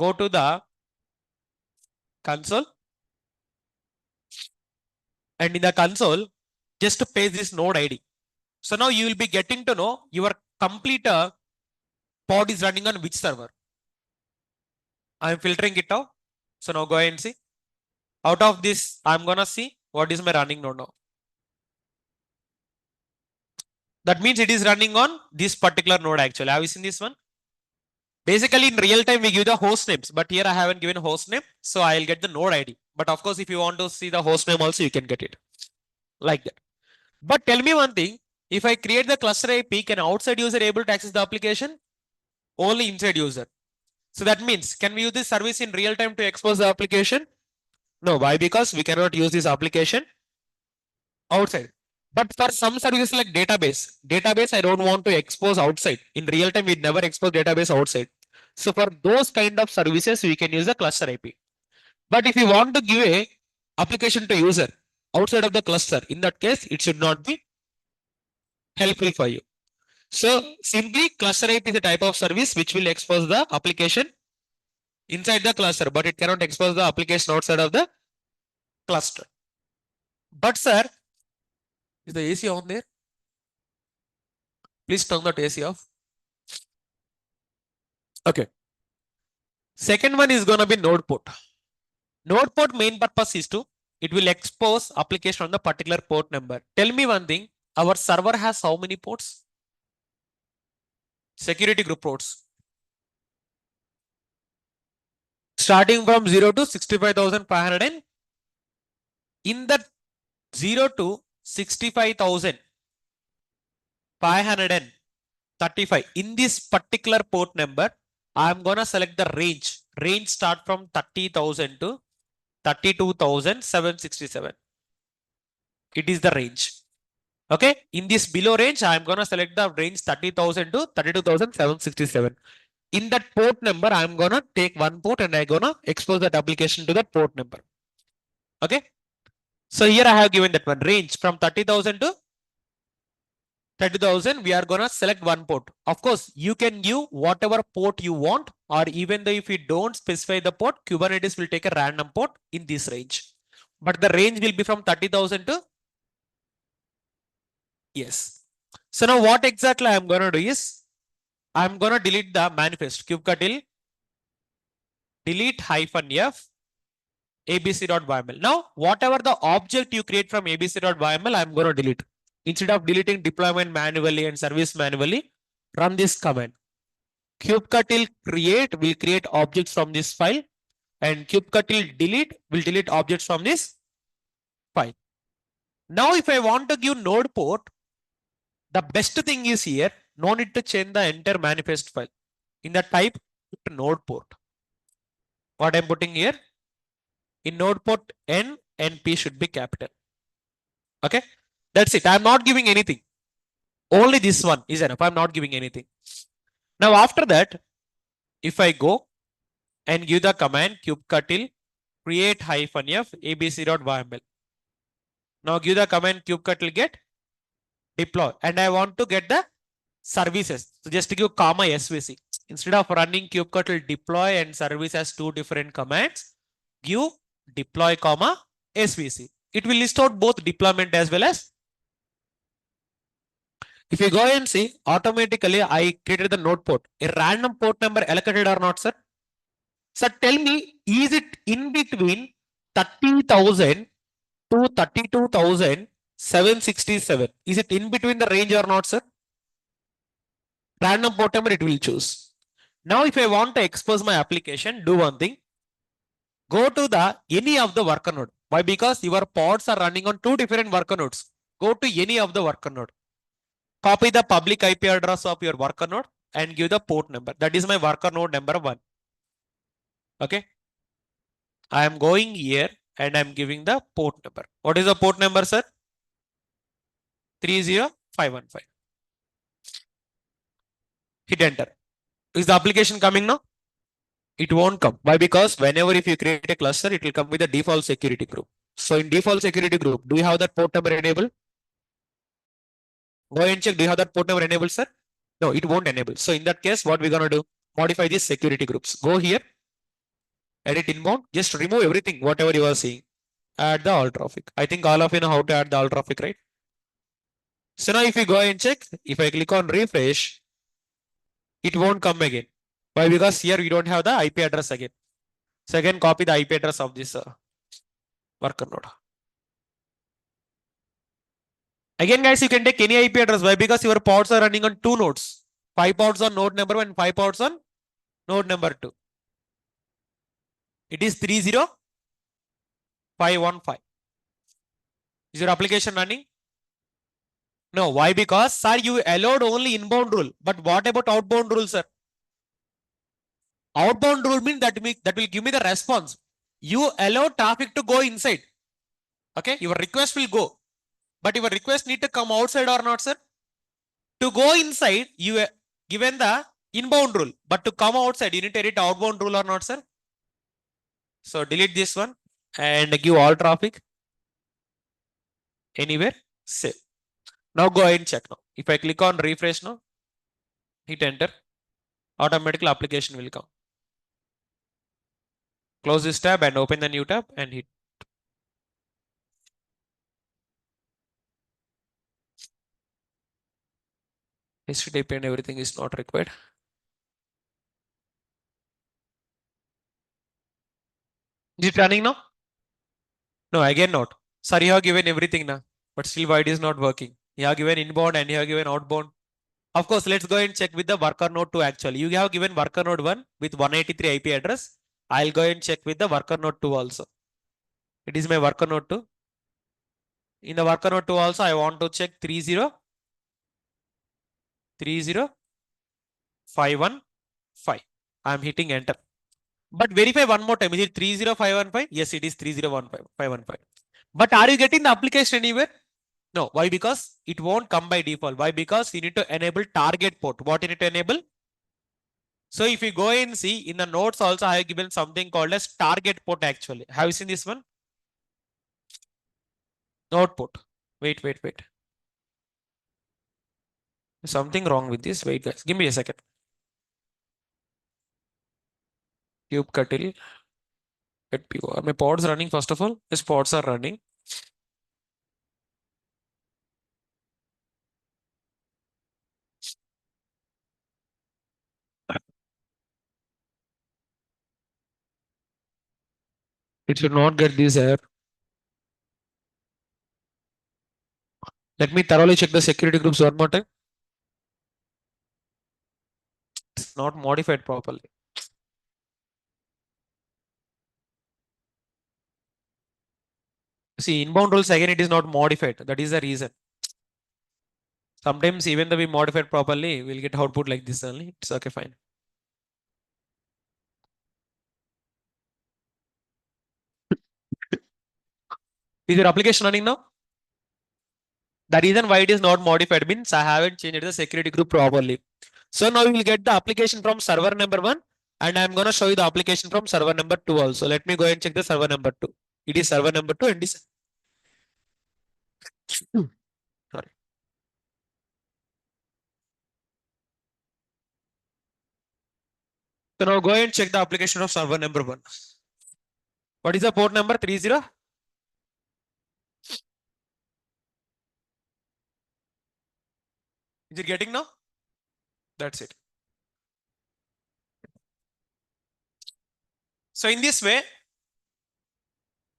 go to the console, and in the console, just paste this node ID. So now you will be getting to know your complete pod is running on which server. I'm filtering it out. So now go ahead and see. Out of this, I'm gonna see what is my running node now. That means it is running on this particular node actually. Have you seen this one? Basically, in real time, we give the host names, but here I haven't given host name, so I'll get the node ID. But of course, if you want to see the host name also, you can get it like that. But tell me one thing, if I create the cluster IP, can outside user able to access the application? Only inside user. So that means, can we use this service in real time to expose the application? No, why? Because we cannot use this application outside. But for some services like database, I don't want to expose outside. In real time, we never expose database outside. So for those kind of services, we can use the cluster IP. But if you want to give a application to user outside of the cluster, in that case, it should not be helpful for you. So simply cluster IP is a type of service which will expose the application inside the cluster, but it cannot expose the application outside of the cluster. But sir, Is the AC on there? Please turn that AC off. Okay. Second one is going to be node port. Node port main purpose is to, it will expose application on the particular port number. Tell me one thing, our server has how many ports? Security group ports. Starting from 0 to 65,500 and in that 0 to 65,535 in this particular port number, I'm gonna select the range. Range start from 30,000 to 32,767. It is the range. Okay. In this below range, I'm gonna select the range 30,000 to 32,767. In that port number, I'm gonna take one port and I'm gonna expose that application to that port number. Okay. So here I have given that one range from 30,000 to 30,000. We are gonna select one port. Of course, you can give whatever port you want, or even though if you don't specify the port, Kubernetes will take a random port in this range. But the range will be from 30,000 to yes. So now what exactly I'm gonna do is I'm gonna delete the manifest kubectl delete -f abc.yml. Now, whatever the object you create from abc.yml, I'm going to delete. Instead of deleting deployment manually and service manually, run this command. kubectl create will create objects from this file, and kubectl delete will delete objects from this file. Now, if I want to give node port, the best thing is here, no need to change the entire manifest file. In the type, put node port. What I'm putting here, in node port N and P should be capital. Okay, that's it. I'm not giving anything. Only this one is enough. I'm not giving anything. Now, after that, if I go and give the command kubectl create -f abc.yml. Now give the command kubectl get deploy, and I want to get the services. So just to give comma svc. Instead of running kubectl deploy and service as two different commands, give deploy comma svc. It will list out both deployment as well as. If you go and see, automatically I created the node port. A random port number allocated or not, sir? Sir, tell me, is it in between 30,000 to 32,767? Is it in between the range or not, sir? Random port number it will choose. Now, if I want to expose my application, do one thing. Go to the any of the worker node. Why? Because your pods are running on two different worker nodes. Go to any of the worker node. Copy the public IP address of your worker node and give the port number. That is my worker node number 1. Okay. I am going here and I'm giving the port number. What is the port number, sir? 30515. Hit enter. Is the application coming now? It won't come. Why? Because whenever if you create a cluster, it will come with the default security group. So in default security group, do you have that port number enabled? Go and check. Do you have that port number enabled, sir? No, it won't enable. So in that case, what we're gonna do? Modify these security groups. Go here, edit inbound. Just remove everything, whatever you are seeing. Add the all traffic. I think all of you know how to add the all traffic, right? So now if you go and check, if I click on refresh, it won't come again. Why? Because here we don't have the IP address again. So again, copy the IP address of this worker node. Again, guys, you can take any IP address. Why? Because your pods are running on two nodes. 5 pods on node number 1 and 5 pods on node number 2. It is 30515. Is your application running? No. Why? Because, sir, you allowed only inbound rule. But what about outbound rule, sir? Outbound rule means that will give me the response. You allow traffic to go inside. Okay, your request will go, but your request need to come outside or not, sir? To go inside, you given the inbound rule, but to come outside, you need to edit outbound rule or not, sir? So delete this one and give all traffic anywhere, save. Now go ahead and check now. If I click on refresh now, hit enter, automatically application will come. Close this tab and open the new tab and hit. HTTP and everything is not required. Is it running now? No, again not. Sir, you have given everything now, but still why it is not working? You have given inbound and you have given outbound. Of course, let's go and check with the worker node 2 actually. You have given worker node 1 with 183 IP address. I'll go and check with the worker node 2 also. It is my worker node 2. In the worker node 2 also, I want to check 30515. I'm hitting enter. But verify one more time. Is it 30515? Yes, it is 3015515. But are you getting the application anywhere? No. Why? Because it won't come by default. Why? Because you need to enable target port. What you need to enable? So if you go and see in the notes also, I have given something called as target port actually. Have you seen this one? Node port. Wait. Something wrong with this. Wait, guys. Give me a second. Kubectl. Let me go. Are my pods running first of all? Yes, pods are running. It should not get this error. Let me thoroughly check the security groups one more time. It's not modified properly. See, inbound rules again, it is not modified. That is the reason. Sometimes even though we modify it properly, we'll get output like this only. It's okay, fine. Is your application running now? The reason why it is not modified means I haven't changed the security group properly. So now you will get the application from server number 1 and I'm going to show you the application from server number 2 also. Let me go and check the server number 2. It is server number 2 and this. Sorry. So now go and check the application of server number 1. What is the port number? 30? Is it getting now? That's it. So in this way,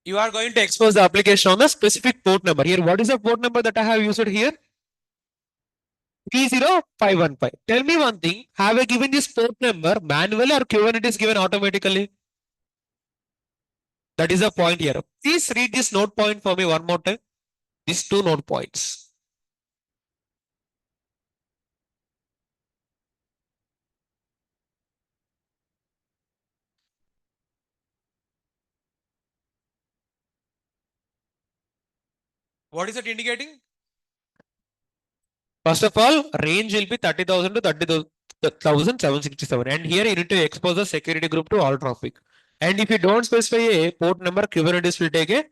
you are going to expose the application on the specific port number. Here, what is the port number that I have used here? 30515. Tell me one thing. Have I given this port number manually or Kubernetes is given automatically? That is the point here. Please read this note point for me one more time. These two note points. What is it indicating? First of all, range will be 30,000 to 30,767. And here you need to expose the security group to all traffic. And if you don't specify a port number, Kubernetes will take a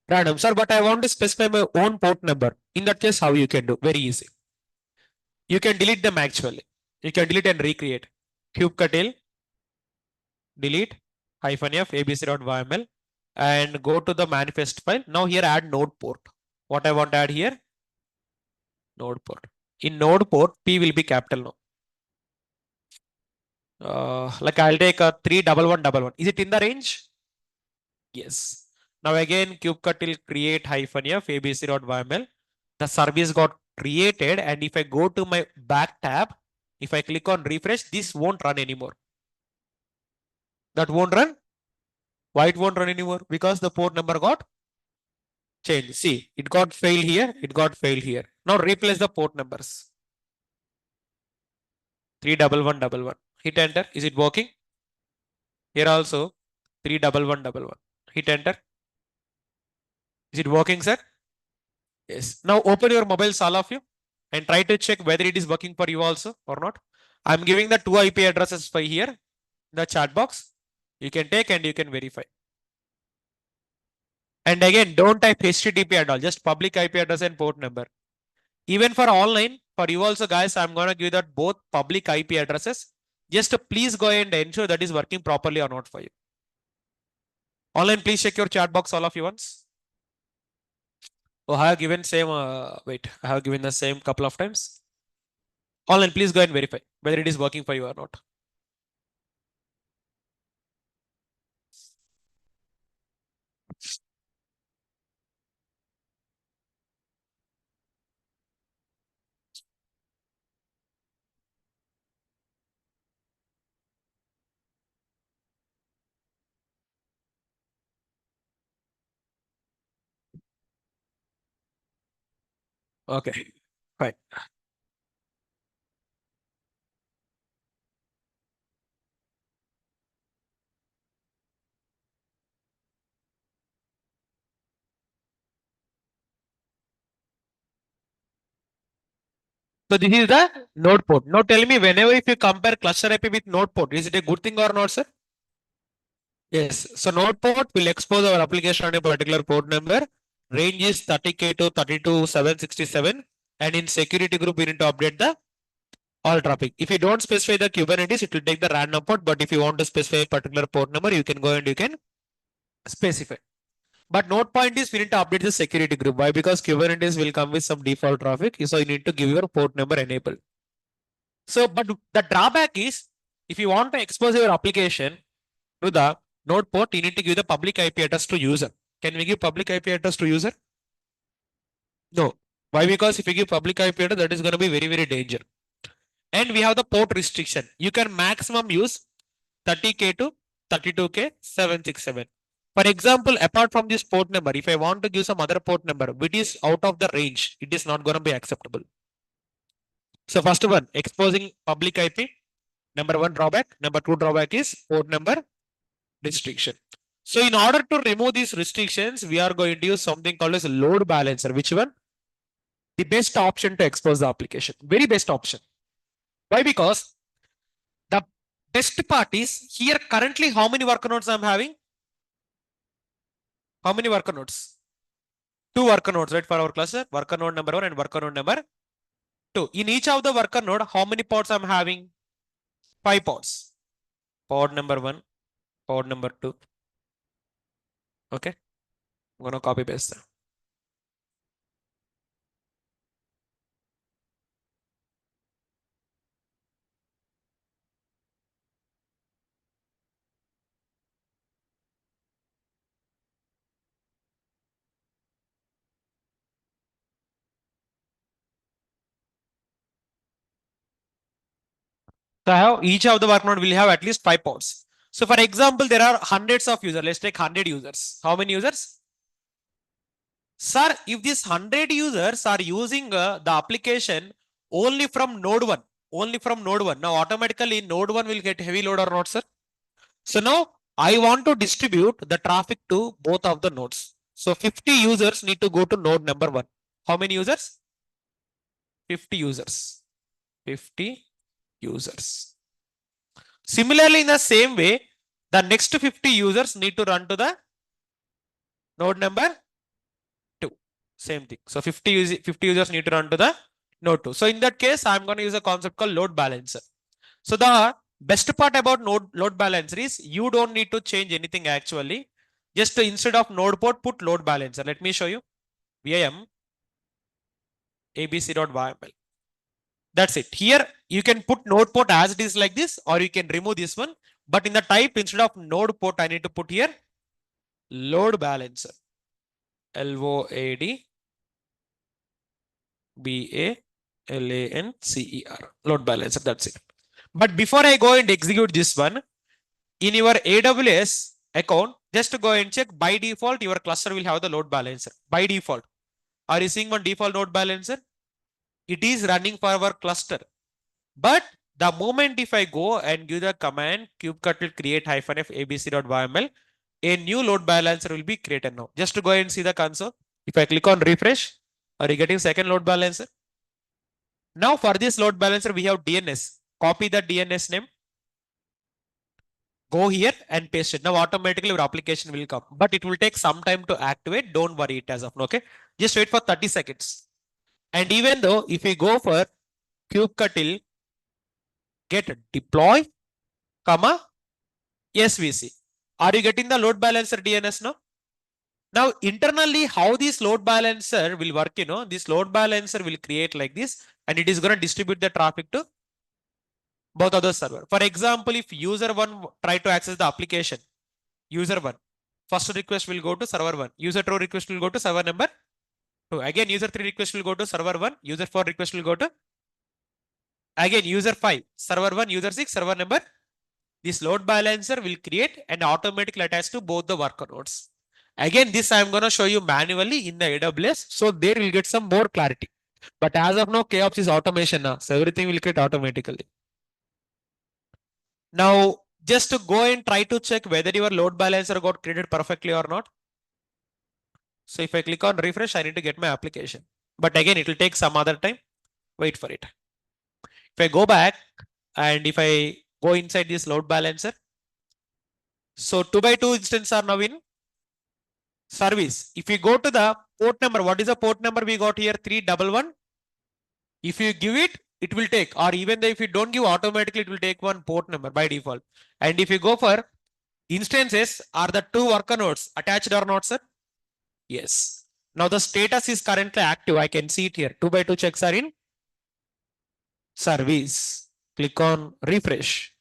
random. Sir, but I want to specify my own port number. In that case, how you can do? Very easy. You can delete them actually. You can delete and recreate. Kubectl, delete -f abc.yml and go to the manifest file. Now here add node port. What I want to add here? Node port. In node port, P will be capital now. Like I'll take a 31111. Is it in the range? Yes. Now again, kubectl create -f abc.yml. The service got created, and if I go to my back tab, if I click on refresh, this won't run anymore. That won't run. Why it won't run anymore? Because the port number got changed. See, it got failed here, it got failed here. Now replace the port numbers. 31111. Hit enter. Is it working? Here also 31111. Hit enter. Is it working, sir? Yes. Now open your mobiles, all of you, and try to check whether it is working for you also or not. I'm giving the two IP addresses for here, the chat box. You can take and you can verify. And again, don't type HTTP at all, just public IP address and port number. Even for online, for you also guys, I'm going to give that both public IP addresses. Just please go and ensure that is working properly or not for you. Online, please check your chat box, all of you once. Oh, I have given same, wait, I have given the same couple of times. Online, please go and verify whether it is working for you or not. Okay, fine. So this is the node port. Now tell me, whenever if you compare cluster IP with node port, is it a good thing or not, sir? Yes. So node port will expose our application on a particular port number. Range is 30K to 32,767. And in security group, we need to update the all traffic. If you don't specify the Kubernetes, it will take the random port. But if you want to specify a particular port number, you can go and you can specify. But node point is we need to update the security group. Why? Because Kubernetes will come with some default traffic. So you need to give your port number enabled. So, but the drawback is if you want to expose your application to the node port, you need to give the public IP address to user. Can we give public IP address to user? No. Why? Because if you give public IP address, that is going to be very, very dangerous. And we have the port restriction. You can maximum use 30K to 32K 767. For example, apart from this port number, if I want to give some other port number, which is out of the range, it is not going to be acceptable. So first one, exposing public IP. Number one drawback. Number two drawback is port number restriction. So in order to remove these restrictions, we are going to use something called as a load balancer. Which one? The best option to expose the application. Very best option. Why? Because the best part is here currently how many worker nodes I'm having? How many worker nodes? Two worker nodes, right, for our cluster. Worker node number one and worker node number two. In each of the worker node, how many pods I'm having? 5 pods. Pod number one, pod number two. Okay. I'm going to copy paste that. So I have each of the work node will have at least 5 pods. So for example, there are hundreds of users. Let's take 100 users. How many users? Sir, if these 100 users are using the application only from node 1, now automatically node 1 will get heavy load or not, sir? So now I want to distribute the traffic to both of the nodes. So 50 users need to go to node number 1. How many users? 50 users. 50 users. Similarly, in the same way, the next 50 users need to run to the node number 2. Same thing. So 50 users need to run to the node 2. So in that case, I'm going to use a concept called load balancer. So the best part about load balancer is you don't need to change anything actually. Just instead of node port, put load balancer. Let me show you. VIM abc.yml. That's it. Here you can put node port as it is like this, or you can remove this one. But in the type, instead of node port, I need to put here load balancer. LOAD BALANCER. Load balancer. That's it. But before I go and execute this one, in your AWS account, just to go and check, by default, your cluster will have the load balancer. By default. Are you seeing one default load balancer? It is running for our cluster. But the moment if I go and give the command kubectl create -f abc.yml, a new load balancer will be created now. Just to go and see the console. If I click on refresh, are you getting second load balancer? Now for this load balancer, we have DNS. Copy the DNS name. Go here and paste it. Now automatically your application will come. But it will take some time to activate. Don't worry it as of now. Okay. Just wait for 30 seconds. And even though if we go for kubectl get deploy, comma, SVC. Are you getting the load balancer DNS now? Now internally, how this load balancer will work, this load balancer will create like this and it is going to distribute the traffic to both of the server. For example, if user one try to access the application, user one, first request will go to server one, user two request will go to server number two. Again, user three request will go to server one, user four request will go to again user five, server one, user six, server number. This load balancer will create and automatically attach to both the worker nodes. Again, this I am going to show you manually in the AWS, so there will get some more clarity. But as of now, KOps is automation now, so everything will create automatically. Now, just to go and try to check whether your load balancer got created perfectly or not. So if I click on refresh, I need to get my application. But again, it will take some other time. Wait for it. If I go back and if I go inside this load balancer, so 2x2 instances are now in service. If you go to the port number, what is the port number we got here? 311. If you give it, it will take, or even if you don't give, automatically it will take one port number by default. And if you go for instances, are the two worker nodes attached or not, sir? Yes. Now the status is currently active. I can see it here. 2x2 checks are in service. Click on refresh.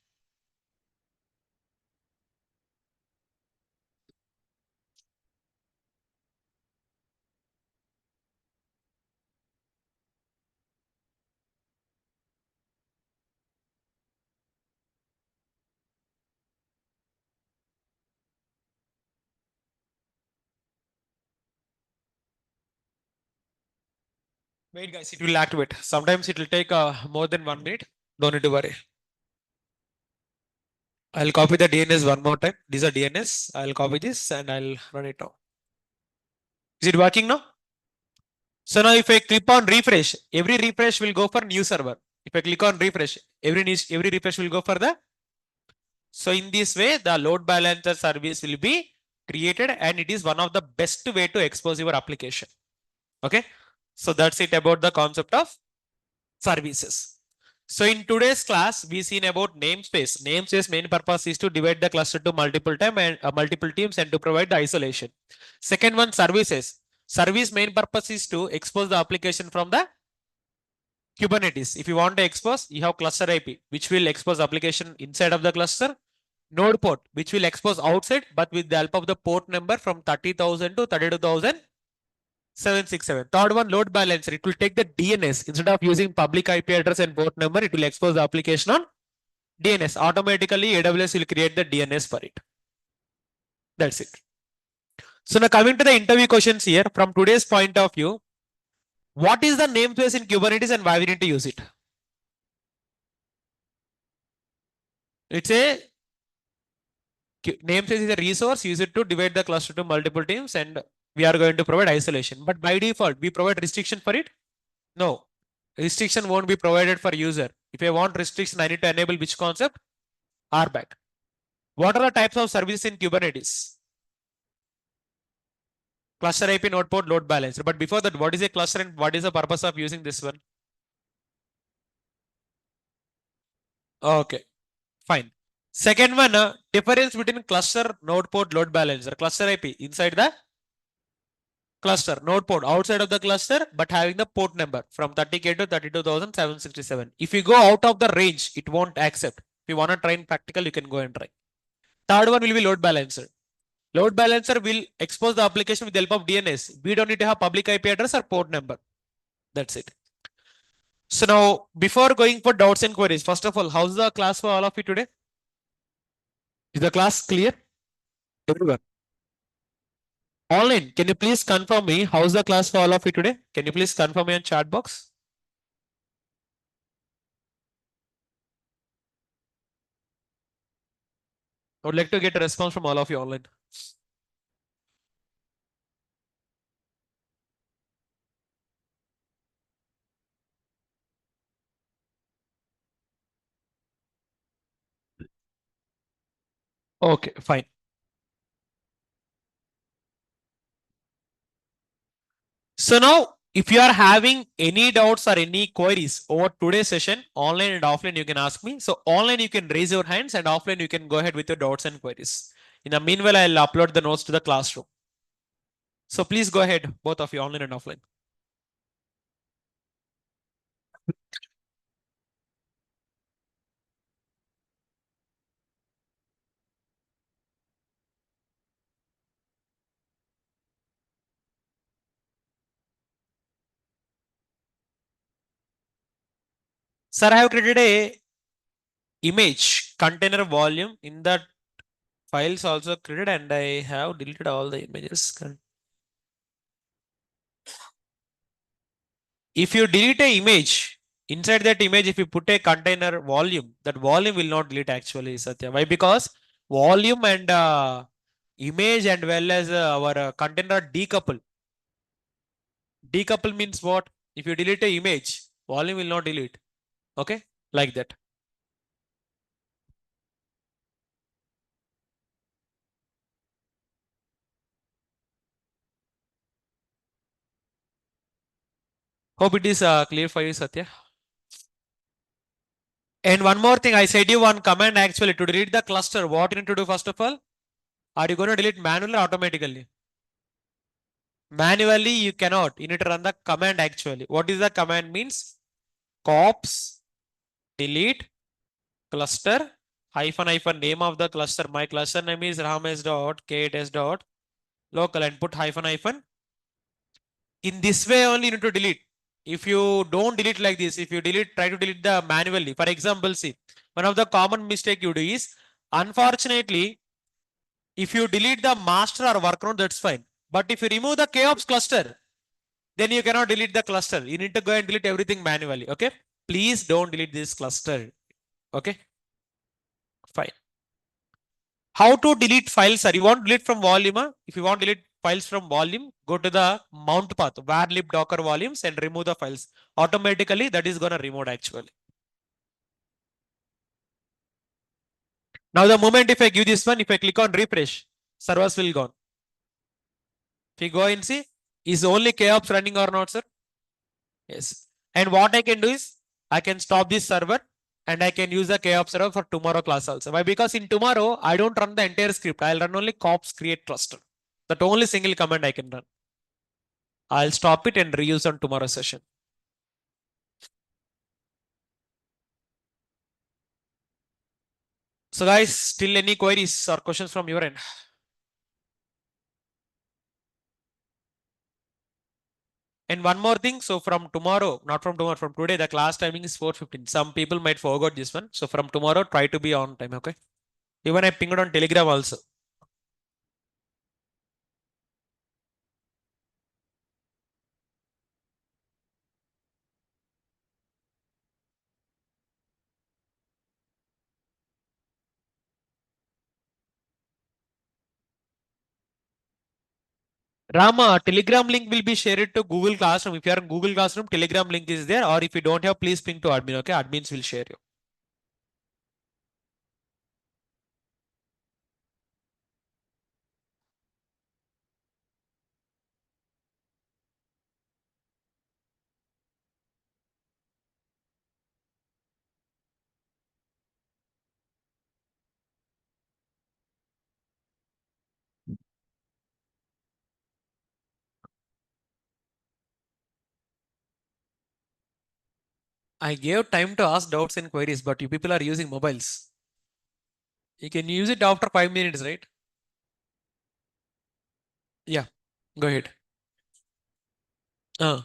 Wait, guys, it will activate. Sometimes it will take more than 1 minute. Don't need to worry. I'll copy the DNS one more time. These are DNS. I'll copy this and I'll run it now. Is it working now? So now if I click on refresh, every refresh will go for new server. If I click on refresh, every refresh will go for the. So in this way, the load balancer service will be created and it is one of the best way to expose your application. Okay. So that's it about the concept of services. So in today's class, we seen about namespace. Namespace main purpose is to divide the cluster to multiple teams and to provide the isolation. Second one, services. Service main purpose is to expose the application from the Kubernetes. If you want to expose, you have cluster IP, which will expose application inside of the cluster. Node port, which will expose outside, but with the help of the port number from 30,000 to 32,767. Third one, load balancer. It will take the DNS. Instead of using public IP address and port number, it will expose the application on DNS. Automatically, AWS will create the DNS for it. That's it. So now coming to the interview questions here, from today's point of view, what is the namespace in Kubernetes and why we need to use it? It's a namespace is a resource, use it to divide the cluster to multiple teams, and we are going to provide isolation. But by default, we provide restriction for it? No. Restriction won't be provided for user. If I want restriction, I need to enable which concept? RBAC. What are the types of services in Kubernetes? Cluster IP, node port, load balancer. But before that, what is a cluster and what is the purpose of using this one? Okay, fine. Second one, difference between cluster, node port, load balancer. Cluster IP inside the cluster, node port outside of the cluster, but having the port number from 30K to 32,767. If you go out of the range, it won't accept. If you want to try in practical, you can go and try. Third one will be load balancer. Load balancer will expose the application with the help of DNS. We don't need to have public IP address or port number. That's it. So now, before going for doubts and queries, first of all, how's the class for all of you today? Is the class clear? Everyone. Online, can you please confirm me how's the class for all of you today? Can you please confirm me on chat box? I would like to get a response from all of you online. Okay, fine. So now, if you are having any doubts or any queries over today's session, online and offline, you can ask me. So online, you can raise your hands, and offline, you can go ahead with your doubts and queries. In the meanwhile, I'll upload the notes to the classroom. So please go ahead, both of you, online and offline. Sir, I have created a image container volume in that files also created and I have deleted all the images. If you delete a image, inside that image, if you put a container volume, that volume will not delete actually, Satya. Why? Because volume and image and well as our container decouple. Decouple means what? If you delete a image, volume will not delete. Okay, like that. Hope it is clear for you, Satya. And one more thing, I said you one command actually to delete the cluster. What you need to do first of all? Are you going to delete manually or automatically? Manually, you cannot. You need to run the command actually. What is the command means? Cops delete cluster hyphen name of the cluster. My cluster name is ramesh dot kts dot local and put hyphen. In this way only you need to delete. If you don't delete like this, if you delete, try to delete the manually. For example, see, one of the common mistake you do is, unfortunately, if you delete the master or work node, that's fine. But if you remove the KOps cluster, then you cannot delete the cluster. You need to go and delete everything manually. Okay. Please don't delete this cluster. Okay. Fine. How to delete files, sir? You want to delete from volume? If you want to delete files from volume, go to the mount path, var lib docker volumes and remove the files. Automatically, that is going to remove actually. Now, the moment if I give this one, if I click on refresh, servers will gone. If you go and see, is only KOps running or not, sir? Yes. And what I can do is, I can stop this server and I can use the KOps server for tomorrow class also. Why? Because in tomorrow, I don't run the entire script. I'll run only cops create cluster. That only single command I can run. I'll stop it and reuse on tomorrow's session. So guys, still any queries or questions from your end? And one more thing. So from tomorrow, not from tomorrow, from today, the class timing is 4:15. Some people might forgot this one. So from tomorrow, try to be on time. Okay. Even I pinged on Telegram also. Rama, Telegram link will be shared to Google Classroom. If you are in Google Classroom, Telegram link is there. Or if you don't have, please ping to admin. Okay, admins will share you. I gave time to ask doubts and queries, but you people are using mobiles. You can use it after 5 minutes, right? Yeah, go ahead. Uh,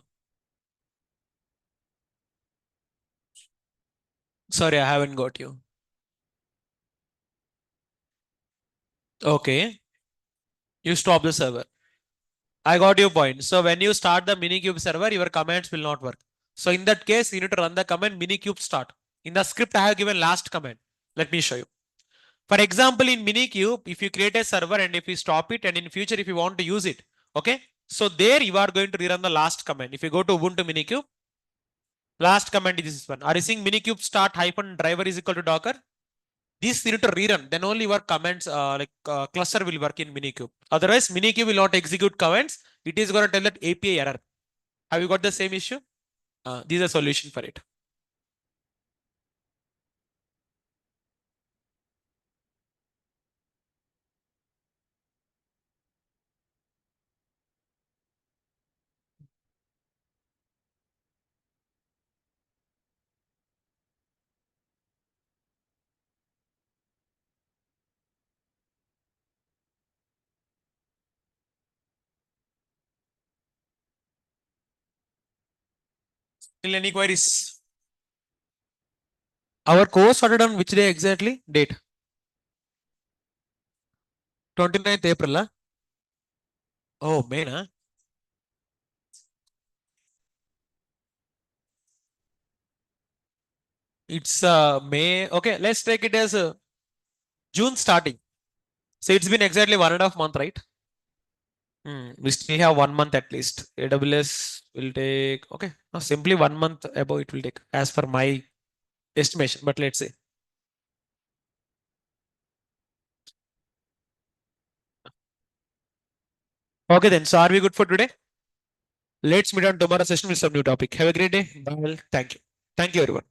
sorry, I haven't got you. Okay, you stop the server. I got your point. So when you start the Minikube server, your commands will not work. So in that case, you need to run the command Minikube start. In the script, I have given last command. Let me show you. For example, in Minikube, if you create a server and if you stop it, and in future, if you want to use it, okay. So there you are going to rerun the last command. If you go to Ubuntu Minikube, last command is this one. Are you seeing Minikube start hyphen driver is equal to Docker? This you need to rerun. Then only your commands cluster will work in Minikube. Otherwise, Minikube will not execute commands. It is going to tell that API error. Have you got the same issue? This is a solution for it. Still any queries? Our course started on which day exactly? Date. 29th April. Huh? Oh, May, huh? It's May. Okay, let's take it as June starting. So it's been exactly 1.5 months, right? We still have 1 month at least. AWS will take, okay, no, simply 1 month above it will take, as per my estimation. But let's say, okay, then. So are we good for today? Let's meet on tomorrow session with some new topic. Have a great day. Bye. Thank you. Thank you, everyone.